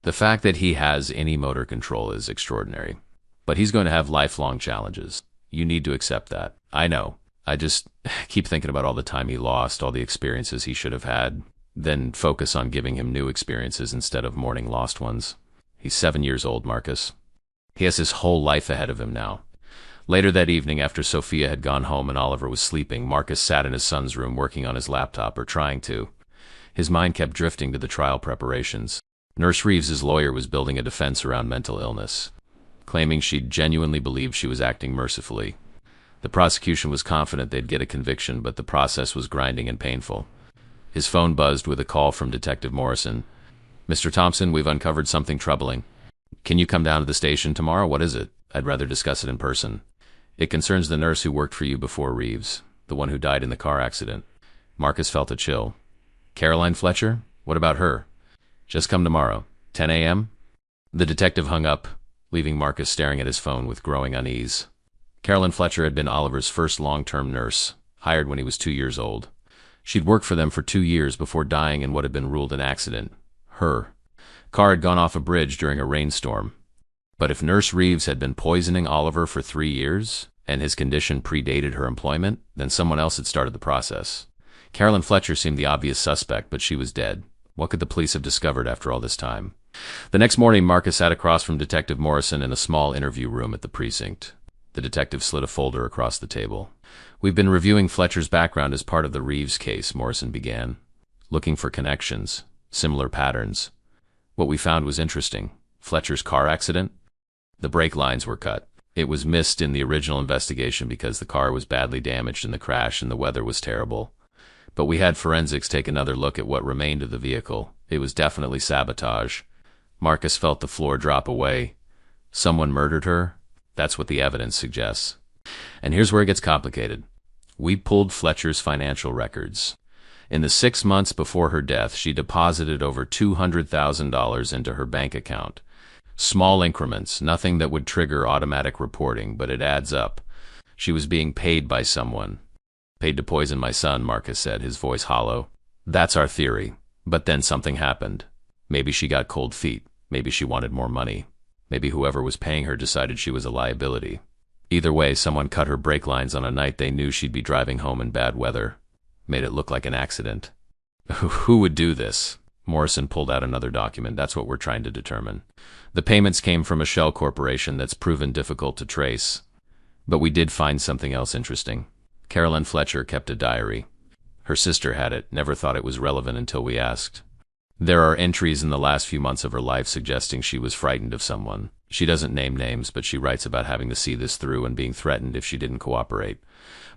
The fact that he has any motor control is extraordinary. But he's going to have lifelong challenges. You need to accept that. I know. I just keep thinking about all the time he lost, all the experiences he should have had, then focus on giving him new experiences instead of mourning lost ones. He's 7 years old, Marcus. He has his whole life ahead of him now. Later that evening, after Sophia had gone home and Oliver was sleeping, Marcus sat in his son's room working on his laptop, or trying to. His mind kept drifting to the trial preparations. Nurse Reeves's lawyer was building a defense around mental illness, claiming she genuinely believed she was acting mercifully. The prosecution was confident they'd get a conviction, but the process was grinding and painful. His phone buzzed with a call from Detective Morrison. Mr. Thompson, we've uncovered something troubling. Can you come down to the station tomorrow? What is it? I'd rather discuss it in person. It concerns the nurse who worked for you before Reeves, the one who died in the car accident. Marcus felt a chill. Caroline Fletcher? What about her? Just come tomorrow. 10 a.m.? The detective hung up, leaving Marcus staring at his phone with growing unease. Caroline Fletcher had been Oliver's first long-term nurse, hired when he was 2 years old. She'd worked for them for 2 years before dying in what had been ruled an accident. Her car had gone off a bridge during a rainstorm. But if Nurse Reeves had been poisoning Oliver for 3 years, and his condition predated her employment, then someone else had started the process. Caroline Fletcher seemed the obvious suspect, but she was dead. What could the police have discovered after all this time? The next morning, Marcus sat across from Detective Morrison in a small interview room at the precinct. The detective slid a folder across the table. We've been reviewing Fletcher's background as part of the Reeves case, Morrison began. Looking for connections, similar patterns. What we found was interesting. Fletcher's car accident? The brake lines were cut. It was missed in the original investigation because the car was badly damaged in the crash and the weather was terrible. But we had forensics take another look at what remained of the vehicle. It was definitely sabotage. Marcus felt the floor drop away. Someone murdered her? That's what the evidence suggests. And here's where it gets complicated. We pulled Fletcher's financial records. In the 6 months before her death, she deposited over $200,000 into her bank account. Small increments, nothing that would trigger automatic reporting, but it adds up. She was being paid by someone. Paid to poison my son, Marcus said, his voice hollow. That's our theory. But then something happened. Maybe she got cold feet. Maybe she wanted more money. Maybe whoever was paying her decided she was a liability. Either way, someone cut her brake lines on a night they knew she'd be driving home in bad weather. Made it look like an accident. Who would do this? Morrison pulled out another document. That's what we're trying to determine. The payments came from a shell corporation that's proven difficult to trace. But we did find something else interesting. Caroline Fletcher kept a diary. Her sister had it, never thought it was relevant until we asked. There are entries in the last few months of her life suggesting she was frightened of someone. She doesn't name names, but she writes about having to see this through and being threatened if she didn't cooperate.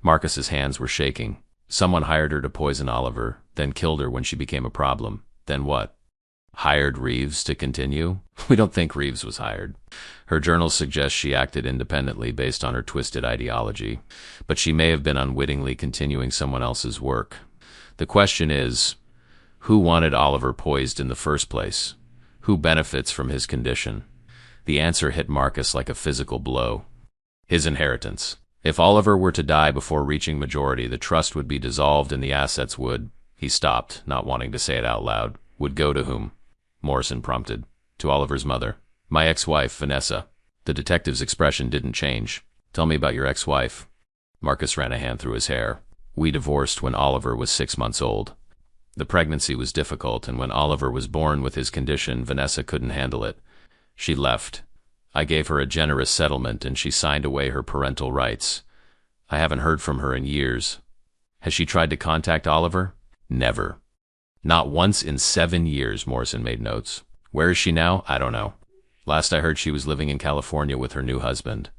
Marcus's hands were shaking. Someone hired her to poison Oliver, then killed her when she became a problem. Then what? Hired Reeves to continue? We don't think Reeves was hired. Her journals suggest she acted independently based on her twisted ideology, but she may have been unwittingly continuing someone else's work. The question is, who wanted Oliver poisoned in the first place? Who benefits from his condition? The answer hit Marcus like a physical blow. His inheritance. If Oliver were to die before reaching majority, the trust would be dissolved and the assets would— He stopped, not wanting to say it out loud. Would go to whom? Morrison prompted. To Oliver's mother. My ex-wife, Vanessa. The detective's expression didn't change. Tell me about your ex-wife. Marcus ran a hand through his hair. We divorced when Oliver was 6 months old. The pregnancy was difficult, and when Oliver was born with his condition, Vanessa couldn't handle it. She left. I gave her a generous settlement, and she signed away her parental rights. I haven't heard from her in years. Has she tried to contact Oliver? Never. Not once in 7 years, Morrison made notes. Where is she now? I don't know. Last I heard she was living in California with her new husband.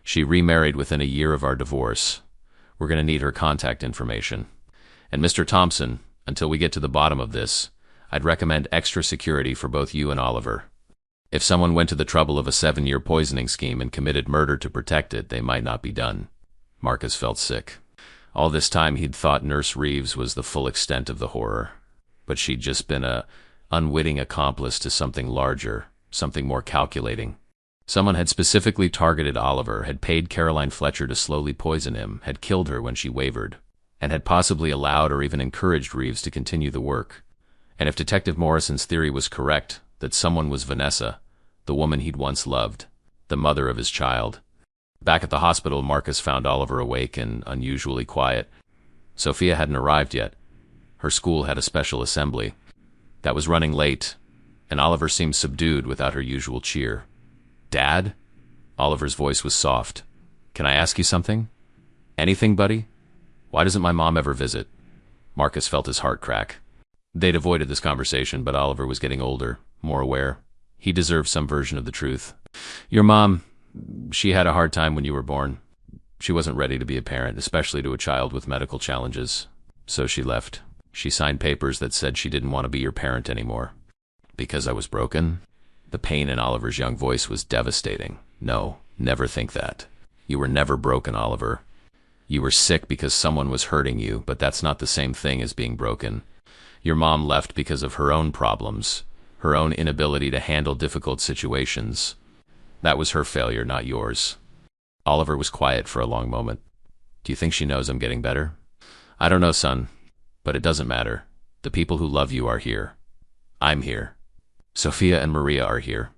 She remarried within a year of our divorce. We're going to need her contact information. And Mr. Thompson, until we get to the bottom of this, I'd recommend extra security for both you and Oliver. If someone went to the trouble of a 7-year poisoning scheme and committed murder to protect it, they might not be done. Marcus felt sick. All this time he'd thought Nurse Reeves was the full extent of the horror. But she'd just been a unwitting accomplice to something larger, something more calculating. Someone had specifically targeted Oliver, had paid Caroline Fletcher to slowly poison him, had killed her when she wavered, and had possibly allowed or even encouraged Reeves to continue the work. And if Detective Morrison's theory was correct, that someone was Vanessa, the woman he'd once loved, the mother of his child. Back at the hospital, Marcus found Oliver awake and unusually quiet. Sophia hadn't arrived yet. Her school had a special assembly that was running late, and Oliver seemed subdued without her usual cheer. "Dad?" Oliver's voice was soft. "Can I ask you something?" "Anything, buddy?" "Why doesn't my mom ever visit?" Marcus felt his heart crack. They'd avoided this conversation, but Oliver was getting older, more aware. He deserved some version of the truth. "Your mom, she had a hard time when you were born. She wasn't ready to be a parent, especially to a child with medical challenges. So she left. She signed papers that said she didn't want to be your parent anymore." "Because I was broken?" The pain in Oliver's young voice was devastating. "No, never think that. You were never broken, Oliver. You were sick because someone was hurting you, but that's not the same thing as being broken. Your mom left because of her own problems, her own inability to handle difficult situations. That was her failure, not yours." Oliver was quiet for a long moment. "Do you think she knows I'm getting better?" "I don't know, son, but it doesn't matter. The people who love you are here. I'm here. Sophia and Maria are here.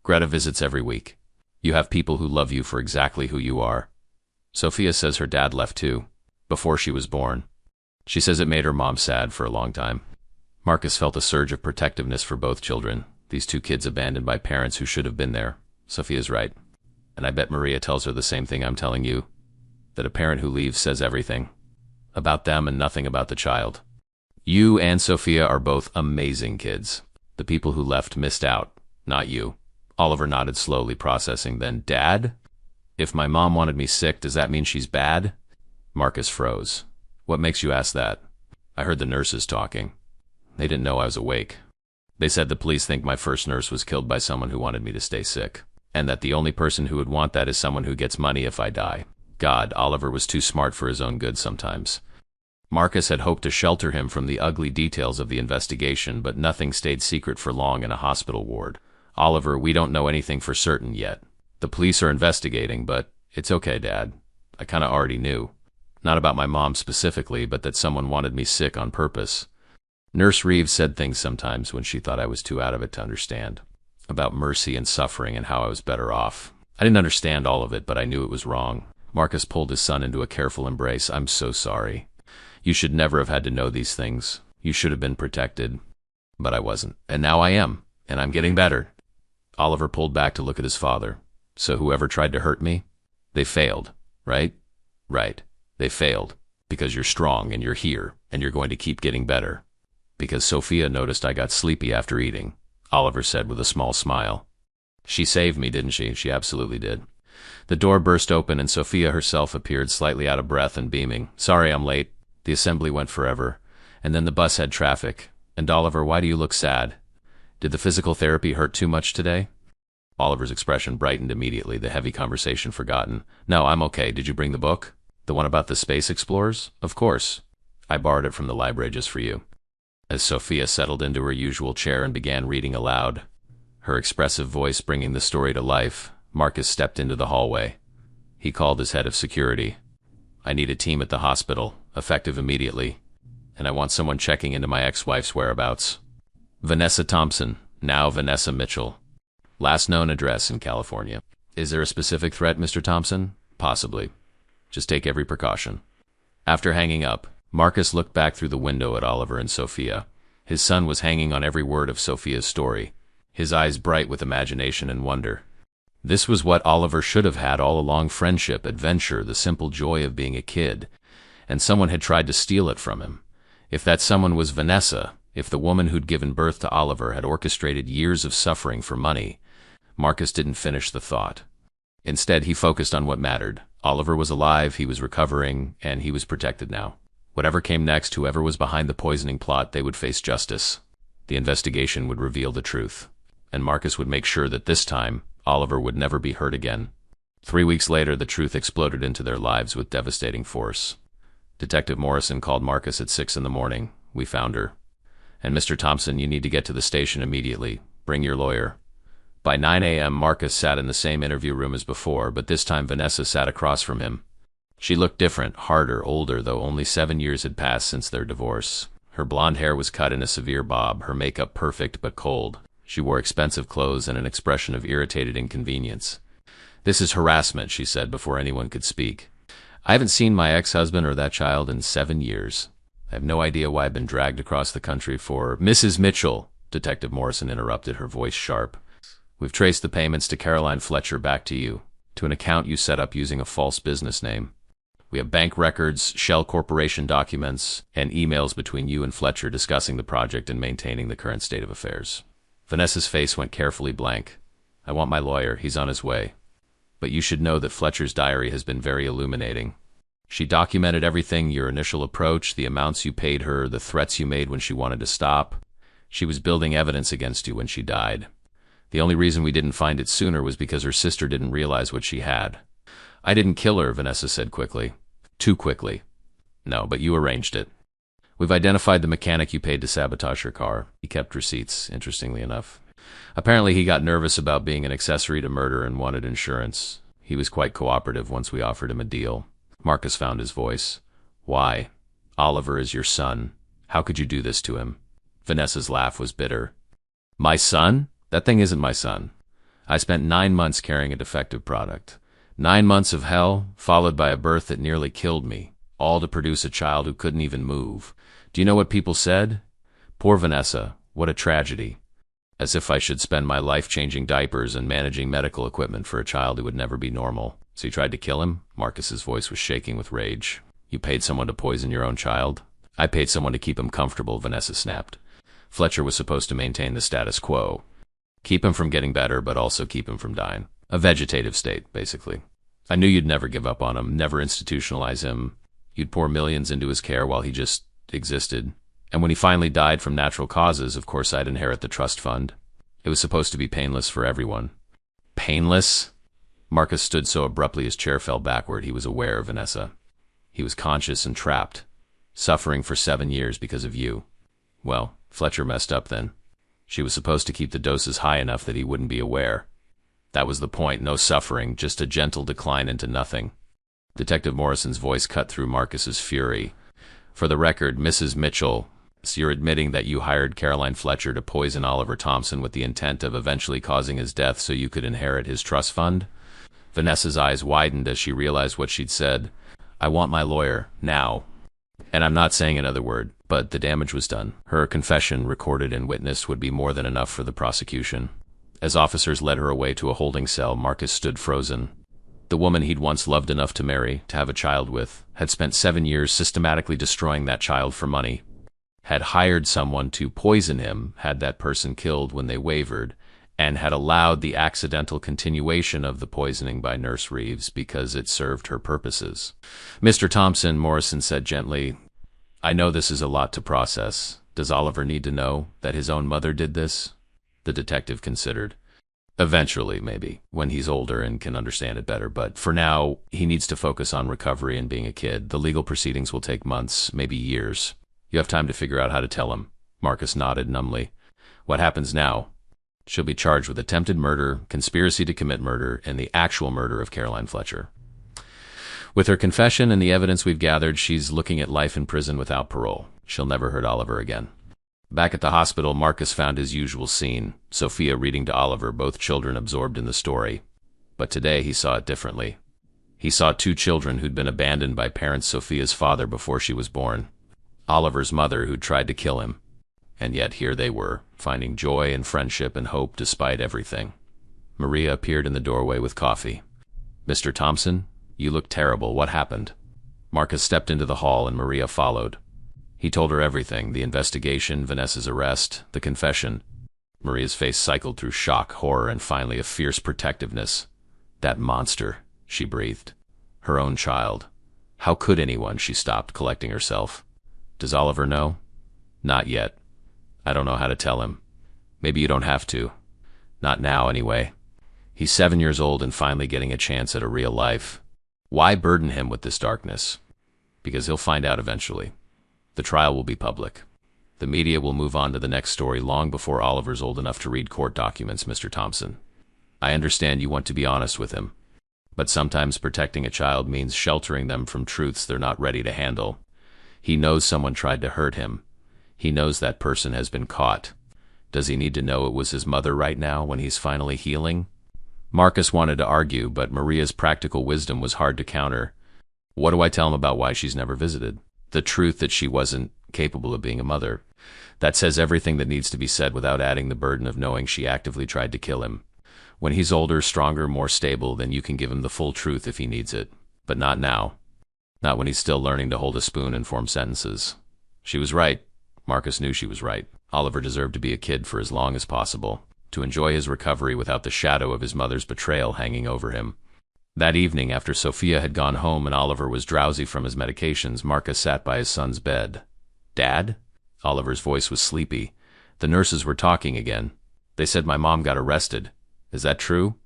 Greta visits every week. You have people who love you for exactly who you are. Sophia says her dad left too, before she was born. She says it made her mom sad for a long time." Marcus felt a surge of protectiveness for both children, these two kids abandoned by parents who should have been there. Sophia's right. And I bet Maria tells her the same thing I'm telling you, that a parent who leaves says everything about them and nothing about the child. You and Sophia are both amazing kids. The people who left missed out, not you. Oliver nodded slowly, processing. Then, Dad? If my mom wanted me sick, does that mean she's bad? Marcus froze. What makes you ask that? I heard the nurses talking. They didn't know I was awake. They said the police think my first nurse was killed by someone who wanted me to stay sick, and that the only person who would want that is someone who gets money if I die. God, Oliver was too smart for his own good sometimes. Marcus had hoped to shelter him from the ugly details of the investigation, but nothing stayed secret for long in a hospital ward. Oliver, we don't know anything for certain yet. The police are investigating, but it's okay, Dad. I kinda already knew. Not about my mom specifically, but that someone wanted me sick on purpose. Nurse Reeves said things sometimes when she thought I was too out of it to understand. About mercy and suffering and how I was better off. I didn't understand all of it, but I knew it was wrong. Marcus pulled his son into a careful embrace. I'm so sorry. You should never have had to know these things. You should have been protected. But I wasn't. And now I am. And I'm getting better. Oliver pulled back to look at his father. So whoever tried to hurt me? They failed, right? Right. They failed. Because you're strong and you're here. And you're going to keep getting better. Because Sophia noticed I got sleepy after eating, Oliver said with a small smile. She saved me, didn't she? She absolutely did. The door burst open and Sophia herself appeared, slightly out of breath and beaming. Sorry I'm late. The assembly went forever. And then the bus had traffic. And Oliver, why do you look sad? Did the physical therapy hurt too much today? Oliver's expression brightened immediately, the heavy conversation forgotten. No, I'm okay. Did you bring the book? The one about the space explorers? Of course. I borrowed it from the library just for you. As Sophia settled into her usual chair and began reading aloud, her expressive voice bringing the story to life, Marcus stepped into the hallway. He called his head of security. I need a team at the hospital, effective immediately, and I want someone checking into my ex-wife's whereabouts. Vanessa Thompson, now Vanessa Mitchell. Last known address in California. Is there a specific threat, Mr. Thompson? Possibly. Just take every precaution. After hanging up, Marcus looked back through the window at Oliver and Sophia. His son was hanging on every word of Sophia's story, his eyes bright with imagination and wonder. This was what Oliver should have had all along: friendship, adventure, the simple joy of being a kid. And someone had tried to steal it from him. If that someone was Vanessa, If the woman who'd given birth to Oliver had orchestrated years of suffering for money, Marcus didn't finish the thought. Instead, he focused on what mattered. Oliver was alive, he was recovering, and he was protected now. Whatever came next, whoever was behind the poisoning plot, they would face justice. The investigation would reveal the truth, and Marcus would make sure that this time, Oliver would never be hurt again. 3 weeks later, the truth exploded into their lives with devastating force. Detective Morrison called Marcus at 6 in the morning. We found her. And Mr. Thompson, you need to get to the station immediately. Bring your lawyer. By 9 a.m., Marcus sat in the same interview room as before, but this time Vanessa sat across from him. She looked different, harder, older, though only 7 years had passed since their divorce. Her blonde hair was cut in a severe bob, her makeup perfect but cold. She wore expensive clothes and an expression of irritated inconvenience. "This is harassment," she said before anyone could speak. "I haven't seen my ex-husband or that child in 7 years. I have no idea why I've been dragged across the country for—" "Mrs. Mitchell," Detective Morrison interrupted, her voice sharp. "We've traced the payments to Caroline Fletcher back to you, to an account you set up using a false business name. We have bank records, Shell Corporation documents, and emails between you and Fletcher discussing the project and maintaining the current state of affairs." Vanessa's face went carefully blank. "I want my lawyer. He's on his way. But you should know that Fletcher's diary has been very illuminating. She documented everything, your initial approach, the amounts you paid her, the threats you made when she wanted to stop. She was building evidence against you when she died. The only reason we didn't find it sooner was because her sister didn't realize what she had." "I didn't kill her," Vanessa said quickly. "Too quickly." "No, but you arranged it. We've identified the mechanic you paid to sabotage her car. He kept receipts, interestingly enough. Apparently he got nervous about being an accessory to murder and wanted insurance. He was quite cooperative once we offered him a deal." Marcus found his voice. "Why? Oliver is your son. How could you do this to him?" Vanessa's laugh was bitter. "My son? That thing isn't my son. I spent 9 months carrying a defective product. 9 months of hell, followed by a birth that nearly killed me, all to produce a child who couldn't even move. Do you know what people said? 'Poor Vanessa, what a tragedy.' As if I should spend my life changing diapers and managing medical equipment for a child who would never be normal. So you tried to kill him?" Marcus's voice was shaking with rage. "You paid someone to poison your own child?" "I paid someone to keep him comfortable," Vanessa snapped. "Fletcher was supposed to maintain the status quo. Keep him from getting better, but also keep him from dying. A vegetative state, basically. I knew you'd never give up on him, never institutionalize him. You'd pour millions into his care while he just existed. And when he finally died from natural causes, of course I'd inherit the trust fund. It was supposed to be painless for everyone." "Painless?" Marcus stood so abruptly his chair fell backward. He was aware of Vanessa. He was conscious and trapped, suffering for 7 years because of you. Well, Fletcher messed up then. She was supposed to keep the doses high enough that he wouldn't be aware. That was the point, no suffering, just a gentle decline into nothing. Detective Morrison's voice cut through Marcus's fury. "For the record, Mrs. Mitchell, so you're admitting that you hired Caroline Fletcher to poison Oliver Thompson with the intent of eventually causing his death so you could inherit his trust fund?" Vanessa's eyes widened as she realized what she'd said. "I want my lawyer, now. And I'm not saying another word, but the damage was done. Her confession, recorded and witnessed, would be more than enough for the prosecution." As officers led her away to a holding cell, Marcus stood frozen. The woman he'd once loved enough to marry, to have a child with, had spent 7 years systematically destroying that child for money. Had hired someone to poison him, had that person killed when they wavered, and had allowed the accidental continuation of the poisoning by Nurse Reeves because it served her purposes. "Mr. Thompson," Morrison said gently, "I know this is a lot to process. Does Oliver need to know that his own mother did this?" The detective considered. "Eventually, maybe, when he's older and can understand it better, but for now, he needs to focus on recovery and being a kid. The legal proceedings will take months, maybe years. You have time to figure out how to tell him." Marcus nodded numbly. "What happens now?" "She'll be charged with attempted murder, conspiracy to commit murder, and the actual murder of Caroline Fletcher. With her confession and the evidence we've gathered, she's looking at life in prison without parole. She'll never hurt Oliver again." Back at the hospital, Marcus found his usual scene, Sophia reading to Oliver, both children absorbed in the story. But today he saw it differently. He saw 2 children who'd been abandoned by parents Sophia's father before she was born. Oliver's mother who'd tried to kill him. And yet here they were, finding joy and friendship and hope despite everything. Maria appeared in the doorway with coffee. "Mr. Thompson, you look terrible. What happened?" Marcus stepped into the hall and Maria followed. He told her everything, the investigation, Vanessa's arrest, the confession. Maria's face cycled through shock, horror, and finally a fierce protectiveness. That monster, she breathed. Her own child. How could anyone? She stopped, collecting herself. Does Oliver know? Not yet. I don't know how to tell him. Maybe you don't have to. Not now, anyway. He's 7 years old and finally getting a chance at a real life. Why burden him with this darkness? Because he'll find out eventually. The trial will be public. The media will move on to the next story long before Oliver's old enough to read court documents, Mr. Thompson. I understand you want to be honest with him. But sometimes protecting a child means sheltering them from truths they're not ready to handle. He knows someone tried to hurt him. He knows that person has been caught. Does he need to know it was his mother right now when he's finally healing? Marcus wanted to argue, but Maria's practical wisdom was hard to counter. What do I tell him about why she's never visited? The truth that she wasn't capable of being a mother. That says everything that needs to be said without adding the burden of knowing she actively tried to kill him. When he's older, stronger, more stable, then you can give him the full truth if he needs it. But not now. Not when he's still learning to hold a spoon and form sentences. She was right. Marcus knew she was right. Oliver deserved to be a kid for as long as possible, to enjoy his recovery without the shadow of his mother's betrayal hanging over him. That evening, after Sophia had gone home and Oliver was drowsy from his medications, Marcus sat by his son's bed. Dad? Oliver's voice was sleepy. The nurses were talking again. They said my mom got arrested. Is that true?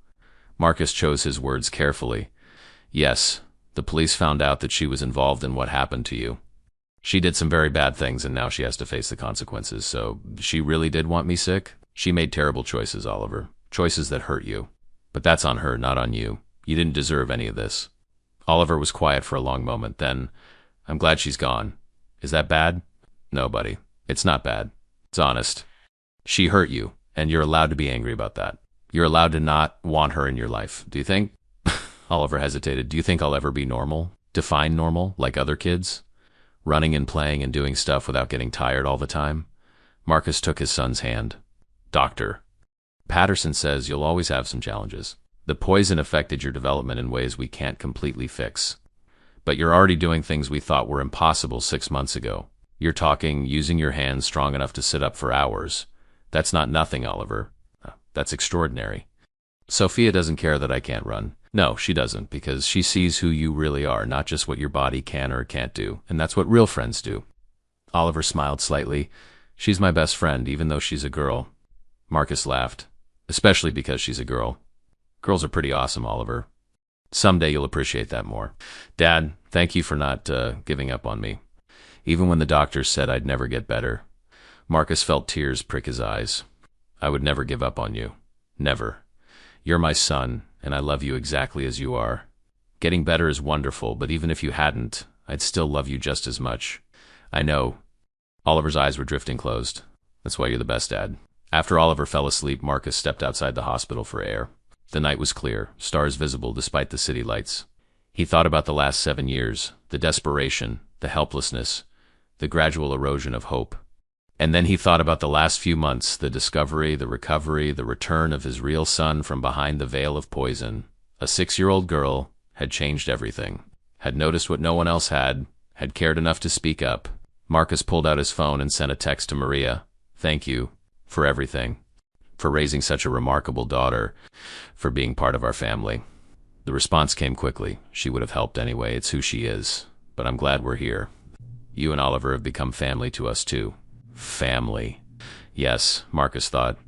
Marcus chose his words carefully. Yes, the police found out that she was involved in what happened to you. She did some very bad things and now she has to face the consequences, so she really did want me sick? She made terrible choices, Oliver. Choices that hurt you. But that's on her, not on you. You didn't deserve any of this. Oliver was quiet for a long moment. Then, I'm glad she's gone. Is that bad? No, buddy. It's not bad. It's honest. She hurt you, and you're allowed to be angry about that. You're allowed to not want her in your life. Do you think? Oliver hesitated. Do you think I'll ever be normal? Define normal, like other kids? Running and playing and doing stuff without getting tired all the time? Marcus took his son's hand. Doctor, Patterson says you'll always have some challenges. The poison affected your development in ways we can't completely fix. But you're already doing things we thought were impossible 6 months ago. You're talking, using your hands strong enough to sit up for hours. That's not nothing, Oliver. That's extraordinary. Sophia doesn't care that I can't run. No, she doesn't, because she sees who you really are, not just what your body can or can't do, and that's what real friends do. Oliver smiled slightly. She's my best friend, even though she's a girl. Marcus laughed. Especially because she's a girl. Girls are pretty awesome, Oliver. Someday you'll appreciate that more. Dad, thank you for not giving up on me. Even when the doctors said I'd never get better. Marcus felt tears prick his eyes. I would never give up on you. Never. You're my son, and I love you exactly as you are. Getting better is wonderful, but even if you hadn't, I'd still love you just as much. I know. Oliver's eyes were drifting closed. That's why you're the best, Dad. After Oliver fell asleep, Marcus stepped outside the hospital for air. The night was clear, stars visible despite the city lights. He thought about the last 7 years, the desperation, the helplessness, the gradual erosion of hope. And then he thought about the last few months, the discovery, the recovery, the return of his real son from behind the veil of poison. A 6-year-old girl had changed everything, had noticed what no one else had cared enough to speak up. Marcus pulled out his phone and sent a text to Maria. Thank you for everything, for raising such a remarkable daughter, for being part of our family. The response came quickly. She would have helped anyway. It's who she is. But I'm glad we're here. You and Oliver have become family to us too. Family. Yes, Marcus thought.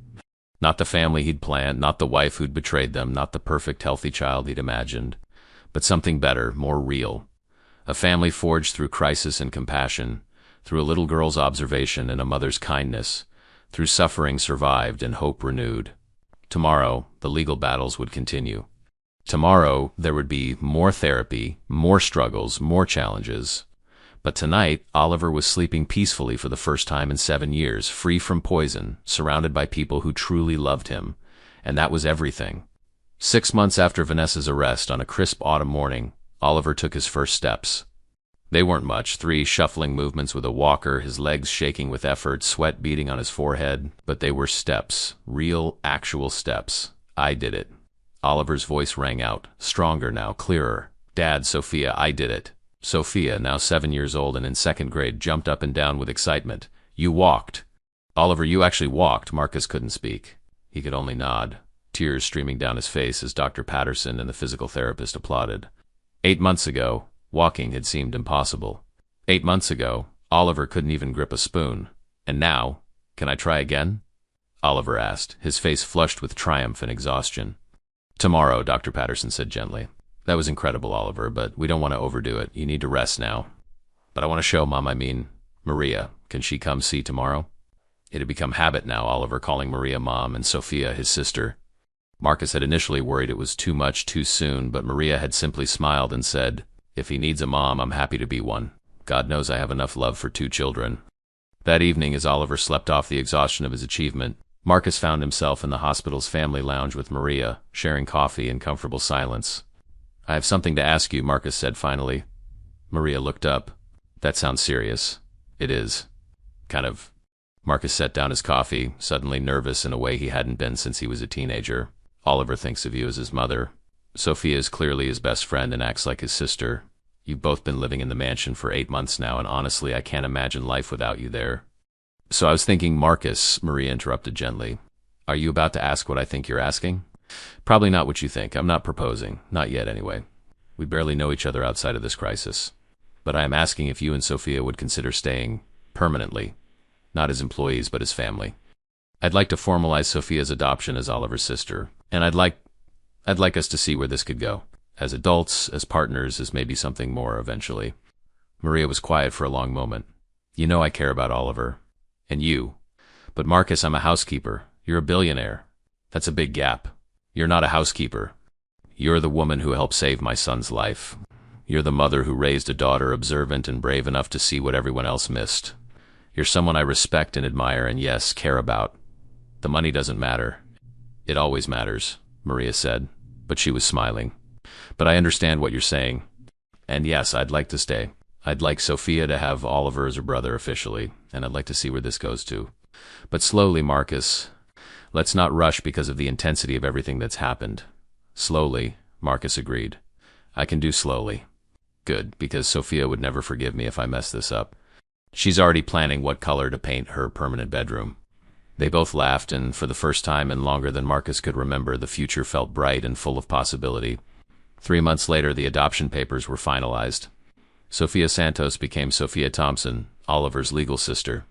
Not the family he'd planned, not the wife who'd betrayed them, not the perfect, healthy child he'd imagined, but something better, more real. A family forged through crisis and compassion, through a little girl's observation and a mother's kindness, through suffering survived and hope renewed. Tomorrow, the legal battles would continue. Tomorrow, there would be more therapy, more struggles, more challenges. But tonight, Oliver was sleeping peacefully for the first time in 7 years, free from poison, surrounded by people who truly loved him. And that was everything. 6 months after Vanessa's arrest, on a crisp autumn morning, Oliver took his first steps. They weren't much, 3 shuffling movements with a walker, his legs shaking with effort, sweat beading on his forehead. But they were steps, real, actual steps. I did it. Oliver's voice rang out, stronger now, clearer. Dad, Sophia, I did it. Sophia, now 7 years old and in second grade, jumped up and down with excitement. You walked. Oliver, you actually walked. Marcus couldn't speak. He could only nod, tears streaming down his face as Dr. Patterson and the physical therapist applauded. 8 months ago, walking had seemed impossible. 8 months ago, Oliver couldn't even grip a spoon. And now, can I try again? Oliver asked, his face flushed with triumph and exhaustion. Tomorrow, Dr. Patterson said gently. That was incredible, Oliver, but we don't want to overdo it. You need to rest now. But I want to show Mom, Maria. Can she come see tomorrow? It had become habit now, Oliver calling Maria Mom and Sophia his sister. Marcus had initially worried it was too much too soon, but Maria had simply smiled and said, If he needs a mom, I'm happy to be one. God knows I have enough love for 2 children. That evening, as Oliver slept off the exhaustion of his achievement, Marcus found himself in the hospital's family lounge with Maria, sharing coffee in comfortable silence. I have something to ask you, Marcus said finally. Maria looked up. That sounds serious. It is. Kind of. Marcus set down his coffee, suddenly nervous in a way he hadn't been since he was a teenager. Oliver thinks of you as his mother. Sophia is clearly his best friend and acts like his sister. You've both been living in the mansion for 8 months now, and honestly, I can't imagine life without you there. So I was thinking, Marcus, Maria interrupted gently. Are you about to ask what I think you're asking? Probably not what you think. I'm not proposing. Not yet, anyway. We barely know each other outside of this crisis. But I am asking if you and Sophia would consider staying permanently. Not as employees, but as family. I'd like to formalize Sophia's adoption as Oliver's sister, and I'd like us to see where this could go. As adults, as partners, as maybe something more eventually. Maria was quiet for a long moment. You know I care about Oliver. And you. But Marcus, I'm a housekeeper. You're a billionaire. That's a big gap. You're not a housekeeper. You're the woman who helped save my son's life. You're the mother who raised a daughter observant and brave enough to see what everyone else missed. You're someone I respect and admire and, yes, care about. The money doesn't matter. It always matters, Maria said, but she was smiling. But I understand what you're saying. And yes, I'd like to stay. I'd like Sophia to have Oliver as her brother officially, and I'd like to see where this goes to. But slowly, Marcus. Let's not rush because of the intensity of everything that's happened. Slowly, Marcus agreed. I can do slowly. Good, because Sophia would never forgive me if I mess this up. She's already planning what color to paint her permanent bedroom. They both laughed, and for the first time in longer than Marcus could remember, the future felt bright and full of possibility. 3 months later, the adoption papers were finalized. Sophia Santos became Sophia Thompson, Oliver's legal sister.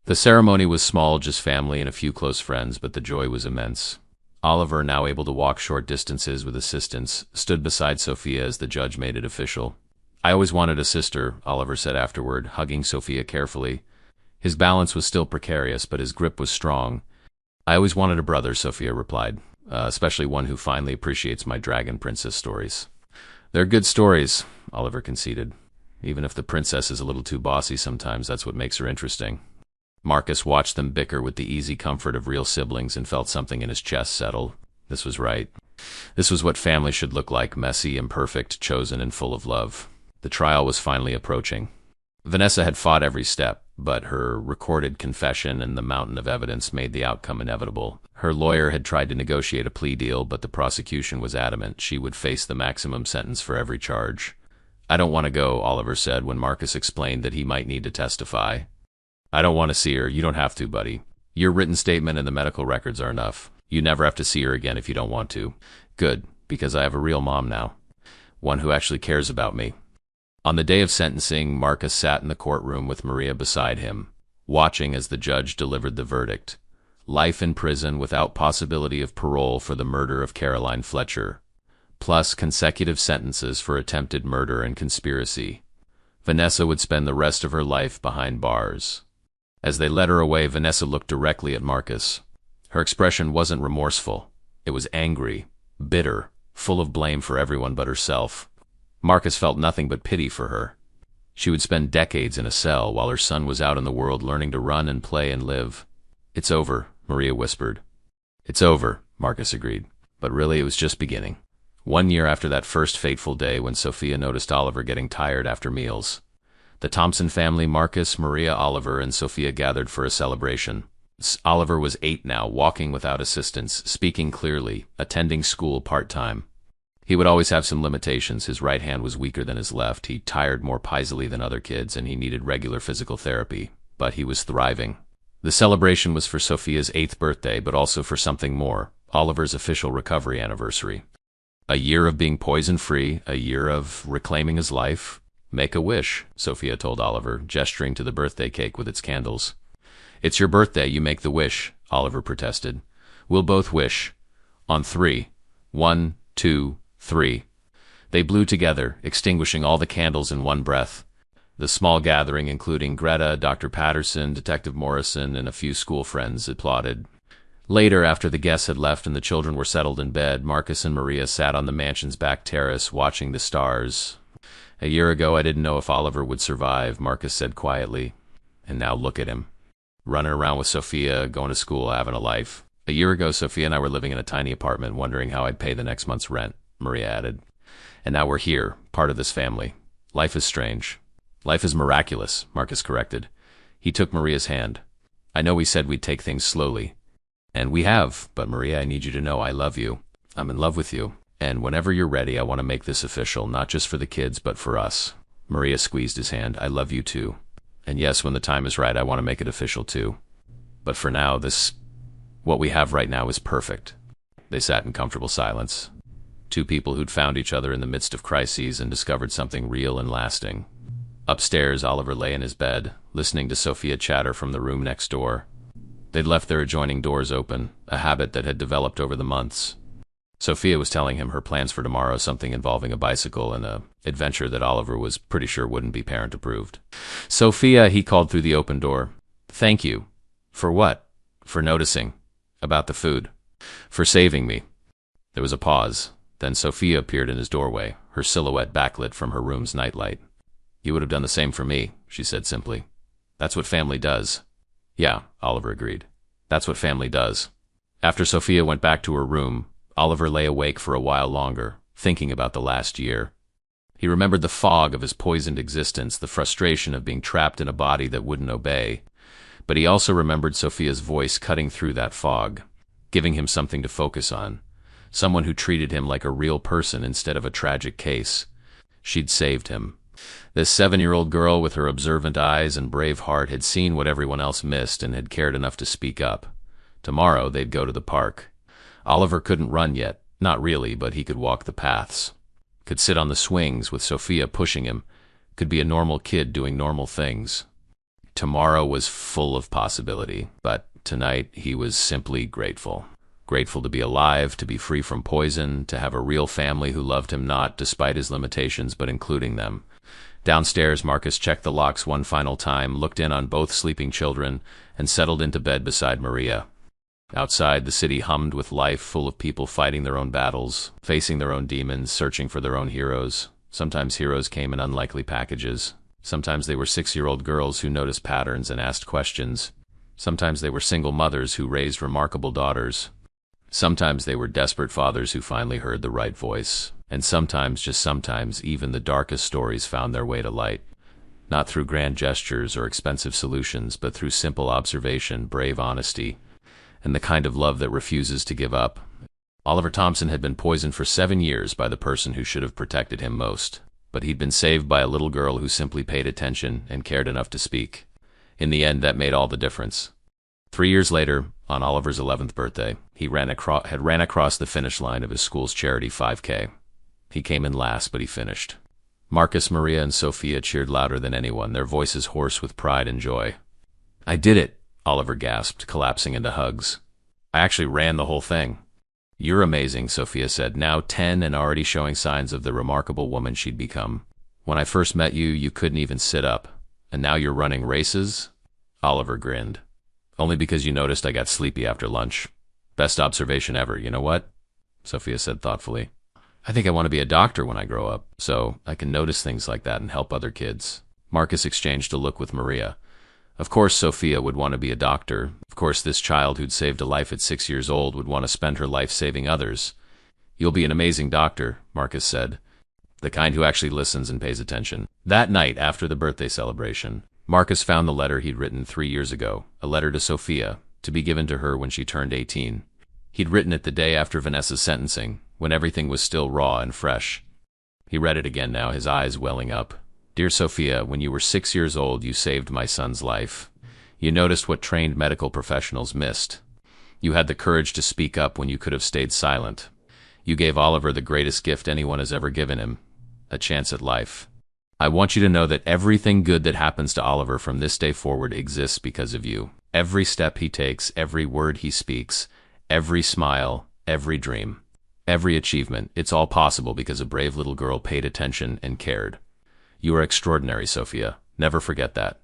The ceremony was small, just family and a few close friends, but the joy was immense. Oliver, now able to walk short distances with assistance, stood beside Sophia as the judge made it official. I always wanted a sister, Oliver said afterward, hugging Sophia carefully. His balance was still precarious, but his grip was strong. I always wanted a brother, Sophia replied, especially one who finally appreciates my dragon princess stories. They're good stories, Oliver conceded. Even if the princess is a little too bossy sometimes, that's what makes her interesting. Marcus watched them bicker with the easy comfort of real siblings and felt something in his chest settle. This was right. This was what family should look like, messy, imperfect, chosen, and full of love. The trial was finally approaching. Vanessa had fought every step, but her recorded confession and the mountain of evidence made the outcome inevitable. Her lawyer had tried to negotiate a plea deal, but the prosecution was adamant she would face the maximum sentence for every charge. I don't want to go, Oliver said when Marcus explained that he might need to testify. I don't want to see her. You don't have to, buddy. Your written statement and the medical records are enough. You never have to see her again if you don't want to. Good, because I have a real mom now. One who actually cares about me. On the day of sentencing, Marcus sat in the courtroom with Maria beside him, watching as the judge delivered the verdict. Life in prison without possibility of parole for the murder of Caroline Fletcher, plus consecutive sentences for attempted murder and conspiracy. Vanessa would spend the rest of her life behind bars. As they led her away, Vanessa looked directly at Marcus. Her expression wasn't remorseful. It was angry, bitter, full of blame for everyone but herself. Marcus felt nothing but pity for her. She would spend decades in a cell while her son was out in the world learning to run and play and live. It's over, Maria whispered. It's over, Marcus agreed. But really it was just beginning. 1 year after that first fateful day when Sophia noticed Oliver getting tired after meals, the Thompson family, Marcus, Maria, Oliver, and Sophia gathered for a celebration. Oliver was 8 now, walking without assistance, speaking clearly, attending school part-time. He would always have some limitations. His right hand was weaker than his left. He tired more easily than other kids, and he needed regular physical therapy. But he was thriving. The celebration was for Sophia's 8th birthday, but also for something more: Oliver's official recovery anniversary. A year of being poison-free, a year of reclaiming his life. Make a wish, Sophia told Oliver, gesturing to the birthday cake with its candles. It's your birthday, you make the wish, Oliver protested. We'll both wish. On 3. 1, 2, 3. They blew together, extinguishing all the candles in one breath. The small gathering, including Greta, Dr. Patterson, Detective Morrison, and a few school friends, applauded. Later, after the guests had left and the children were settled in bed, Marcus and Maria sat on the mansion's back terrace, watching the stars. A year ago, I didn't know if Oliver would survive, Marcus said quietly. And now look at him. Running around with Sophia, going to school, having a life. A year ago, Sophia and I were living in a tiny apartment, wondering how I'd pay the next month's rent, Maria added. And now we're here, part of this family. Life is strange. Life is miraculous, Marcus corrected. He took Maria's hand. I know we said we'd take things slowly. And we have, but Maria, I need you to know I love you. I'm in love with you. And whenever you're ready, I want to make this official, not just for the kids, but for us. Maria squeezed his hand. I love you too. And yes, when the time is right, I want to make it official too. But for now, what we have right now is perfect. They sat in comfortable silence. Two people who'd found each other in the midst of crises and discovered something real and lasting. Upstairs, Oliver lay in his bed, listening to Sophia chatter from the room next door. They'd left their adjoining doors open, a habit that had developed over the months. Sophia was telling him her plans for tomorrow, something involving a bicycle and an adventure that Oliver was pretty sure wouldn't be parent-approved. Sophia, he called through the open door. Thank you. For what? For noticing. About the food. For saving me. There was a pause. Then Sophia appeared in his doorway, her silhouette backlit from her room's nightlight. You would have done the same for me, she said simply. That's what family does. Yeah, Oliver agreed. That's what family does. After Sophia went back to her room, Oliver lay awake for a while longer, thinking about the last year. He remembered the fog of his poisoned existence, the frustration of being trapped in a body that wouldn't obey. But he also remembered Sophia's voice cutting through that fog, giving him something to focus on. Someone who treated him like a real person instead of a tragic case. She'd saved him. This 7-year-old girl with her observant eyes and brave heart had seen what everyone else missed and had cared enough to speak up. Tomorrow they'd go to the park. Oliver couldn't run yet, not really, but he could walk the paths. Could sit on the swings with Sophia pushing him. Could be a normal kid doing normal things. Tomorrow was full of possibility, but tonight he was simply grateful. Grateful to be alive, to be free from poison, to have a real family who loved him not despite his limitations but including them. Downstairs, Marcus checked the locks one final time, looked in on both sleeping children, and settled into bed beside Maria. Outside, the city hummed with life, full of people fighting their own battles, facing their own demons, searching for their own heroes. Sometimes heroes came in unlikely packages. Sometimes they were 6-year-old girls who noticed patterns and asked questions. Sometimes they were single mothers who raised remarkable daughters. Sometimes they were desperate fathers who finally heard the right voice. And sometimes, just sometimes, even the darkest stories found their way to light. Not through grand gestures or expensive solutions, but through simple observation, brave honesty, and the kind of love that refuses to give up. Oliver Thompson had been poisoned for 7 years by the person who should have protected him most, but he'd been saved by a little girl who simply paid attention and cared enough to speak. In the end, that made all the difference. 3 years later, on Oliver's 11th birthday, he had ran across the finish line of his school's charity 5K. He came in last, but he finished. Marcus, Maria, and Sophia cheered louder than anyone, their voices hoarse with pride and joy. I did it, Oliver gasped, collapsing into hugs. I actually ran the whole thing. You're amazing, Sophia said, now 10 and already showing signs of the remarkable woman she'd become. When I first met you, you couldn't even sit up. And now you're running races? Oliver grinned. Only because you noticed I got sleepy after lunch. Best observation ever, you know what? Sophia said thoughtfully. I think I want to be a doctor when I grow up, so I can notice things like that and help other kids. Marcus exchanged a look with Maria. Of course Sophia would want to be a doctor. Of course this child who'd saved a life at 6 years old would want to spend her life saving others. You'll be an amazing doctor, Marcus said. The kind who actually listens and pays attention. That night, after the birthday celebration, Marcus found the letter he'd written 3 years ago, a letter to Sophia, to be given to her when she turned 18. He'd written it the day after Vanessa's sentencing, when everything was still raw and fresh. He read it again now, his eyes welling up. Dear Sophia, when you were 6 years old, you saved my son's life. You noticed what trained medical professionals missed. You had the courage to speak up when you could have stayed silent. You gave Oliver the greatest gift anyone has ever given him, a chance at life. I want you to know that everything good that happens to Oliver from this day forward exists because of you. Every step he takes, every word he speaks, every smile, every dream, every achievement, it's all possible because a brave little girl paid attention and cared. You are extraordinary, Sophia. Never forget that.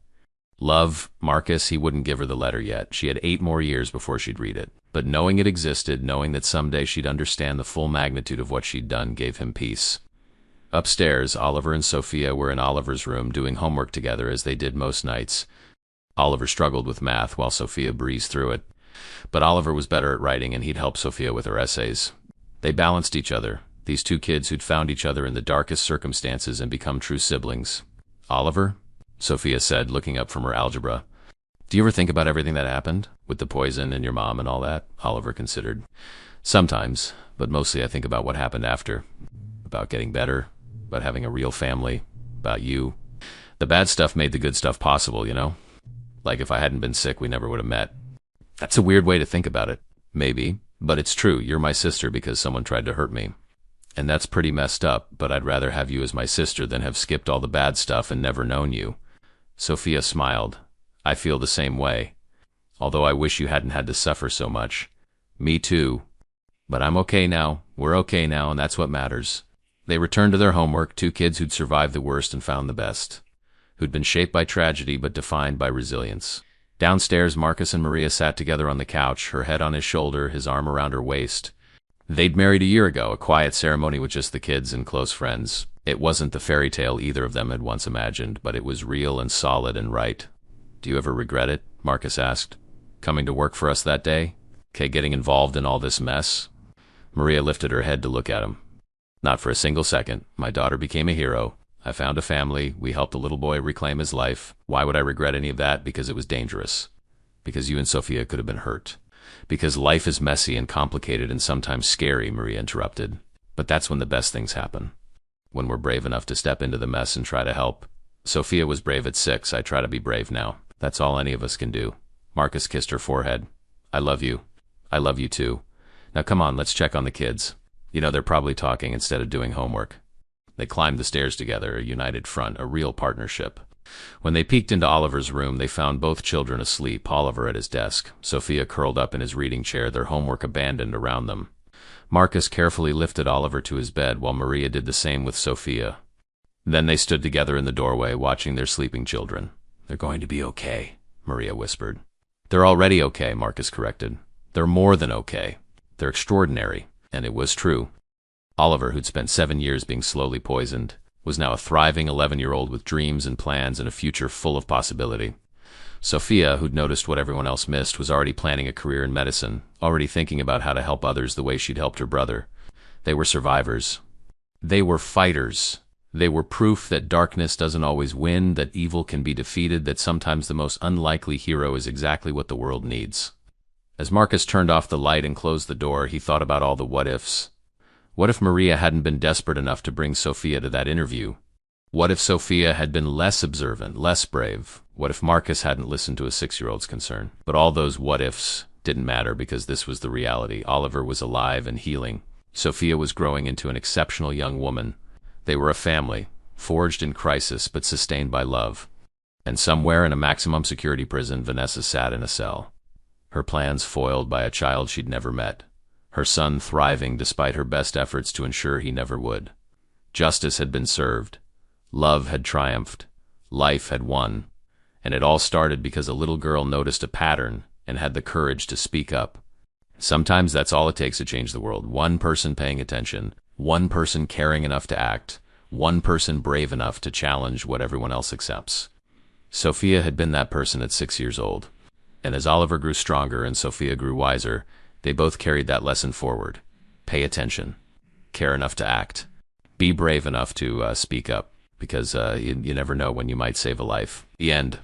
Love, Marcus. He wouldn't give her the letter yet. She had 8 more years before she'd read it. But knowing it existed, knowing that someday she'd understand the full magnitude of what she'd done, gave him peace. Upstairs, Oliver and Sophia were in Oliver's room doing homework together as they did most nights. Oliver struggled with math while Sophia breezed through it. But Oliver was better at writing and he'd help Sophia with her essays. They balanced each other, these two kids who'd found each other in the darkest circumstances and become true siblings. Oliver, Sophia said, looking up from her algebra. Do you ever think about everything that happened? With the poison and your mom and all that? Oliver considered. Sometimes, but mostly I think about what happened after. About getting better, about having a real family, about you. The bad stuff made the good stuff possible, you know? Like if I hadn't been sick, we never would have met. That's a weird way to think about it. Maybe. But it's true. You're my sister because someone tried to hurt me. And that's pretty messed up, but I'd rather have you as my sister than have skipped all the bad stuff and never known you. Sophia smiled. I feel the same way. Although I wish you hadn't had to suffer so much. Me too. But I'm okay now. We're okay now, and that's what matters. They returned to their homework, two kids who'd survived the worst and found the best. Who'd been shaped by tragedy but defined by resilience. Downstairs, Marcus and Maria sat together on the couch, her head on his shoulder, his arm around her waist. They'd married a year ago, a quiet ceremony with just the kids and close friends. It wasn't the fairy tale either of them had once imagined, but it was real and solid and right. Do you ever regret it? Marcus asked. Coming to work for us that day? Getting involved in all this mess? Maria lifted her head to look at him. Not for a single second. My daughter became a hero. I found a family. We helped a little boy reclaim his life. Why would I regret any of that? Because it was dangerous. Because you and Sophia could have been hurt. Because life is messy and complicated and sometimes scary, Maria interrupted. But that's when the best things happen. When we're brave enough to step into the mess and try to help. Sophia was brave at 6. I try to be brave now. That's all any of us can do. Marcus kissed her forehead. I love you. I love you too. Now come on, let's check on the kids. You know, they're probably talking instead of doing homework. They climbed the stairs together, a united front, a real partnership. When they peeked into Oliver's room, they found both children asleep, Oliver at his desk, Sophia curled up in his reading chair, their homework abandoned around them. Marcus carefully lifted Oliver to his bed while Maria did the same with Sophia. Then they stood together in the doorway, watching their sleeping children. They're going to be okay, Maria whispered. They're already okay, Marcus corrected. They're more than okay. They're extraordinary. And it was true. Oliver, who'd spent 7 years being slowly poisoned, was now a thriving 11-year-old with dreams and plans and a future full of possibility. Sophia, who'd noticed what everyone else missed, was already planning a career in medicine, already thinking about how to help others the way she'd helped her brother. They were survivors. They were fighters. They were proof that darkness doesn't always win, that evil can be defeated, that sometimes the most unlikely hero is exactly what the world needs. As Marcus turned off the light and closed the door, he thought about all the what-ifs. What if Maria hadn't been desperate enough to bring Sophia to that interview? What if Sophia had been less observant, less brave? What if Marcus hadn't listened to a 6-year-old's concern? But all those what-ifs didn't matter because this was the reality. Oliver was alive and healing. Sophia was growing into an exceptional young woman. They were a family, forged in crisis but sustained by love. And somewhere in a maximum security prison, Vanessa sat in a cell. Her plans foiled by a child she'd never met. Her son thriving despite her best efforts to ensure he never would. Justice had been served. Love had triumphed. Life had won. And it all started because a little girl noticed a pattern and had the courage to speak up. Sometimes that's all it takes to change the world. One person paying attention. One person caring enough to act. One person brave enough to challenge what everyone else accepts. Sophia had been that person at 6 years old. And as Oliver grew stronger and Sophia grew wiser, they both carried that lesson forward. Pay attention. Care enough to act. Be brave enough to speak up, because you never know when you might save a life. The end.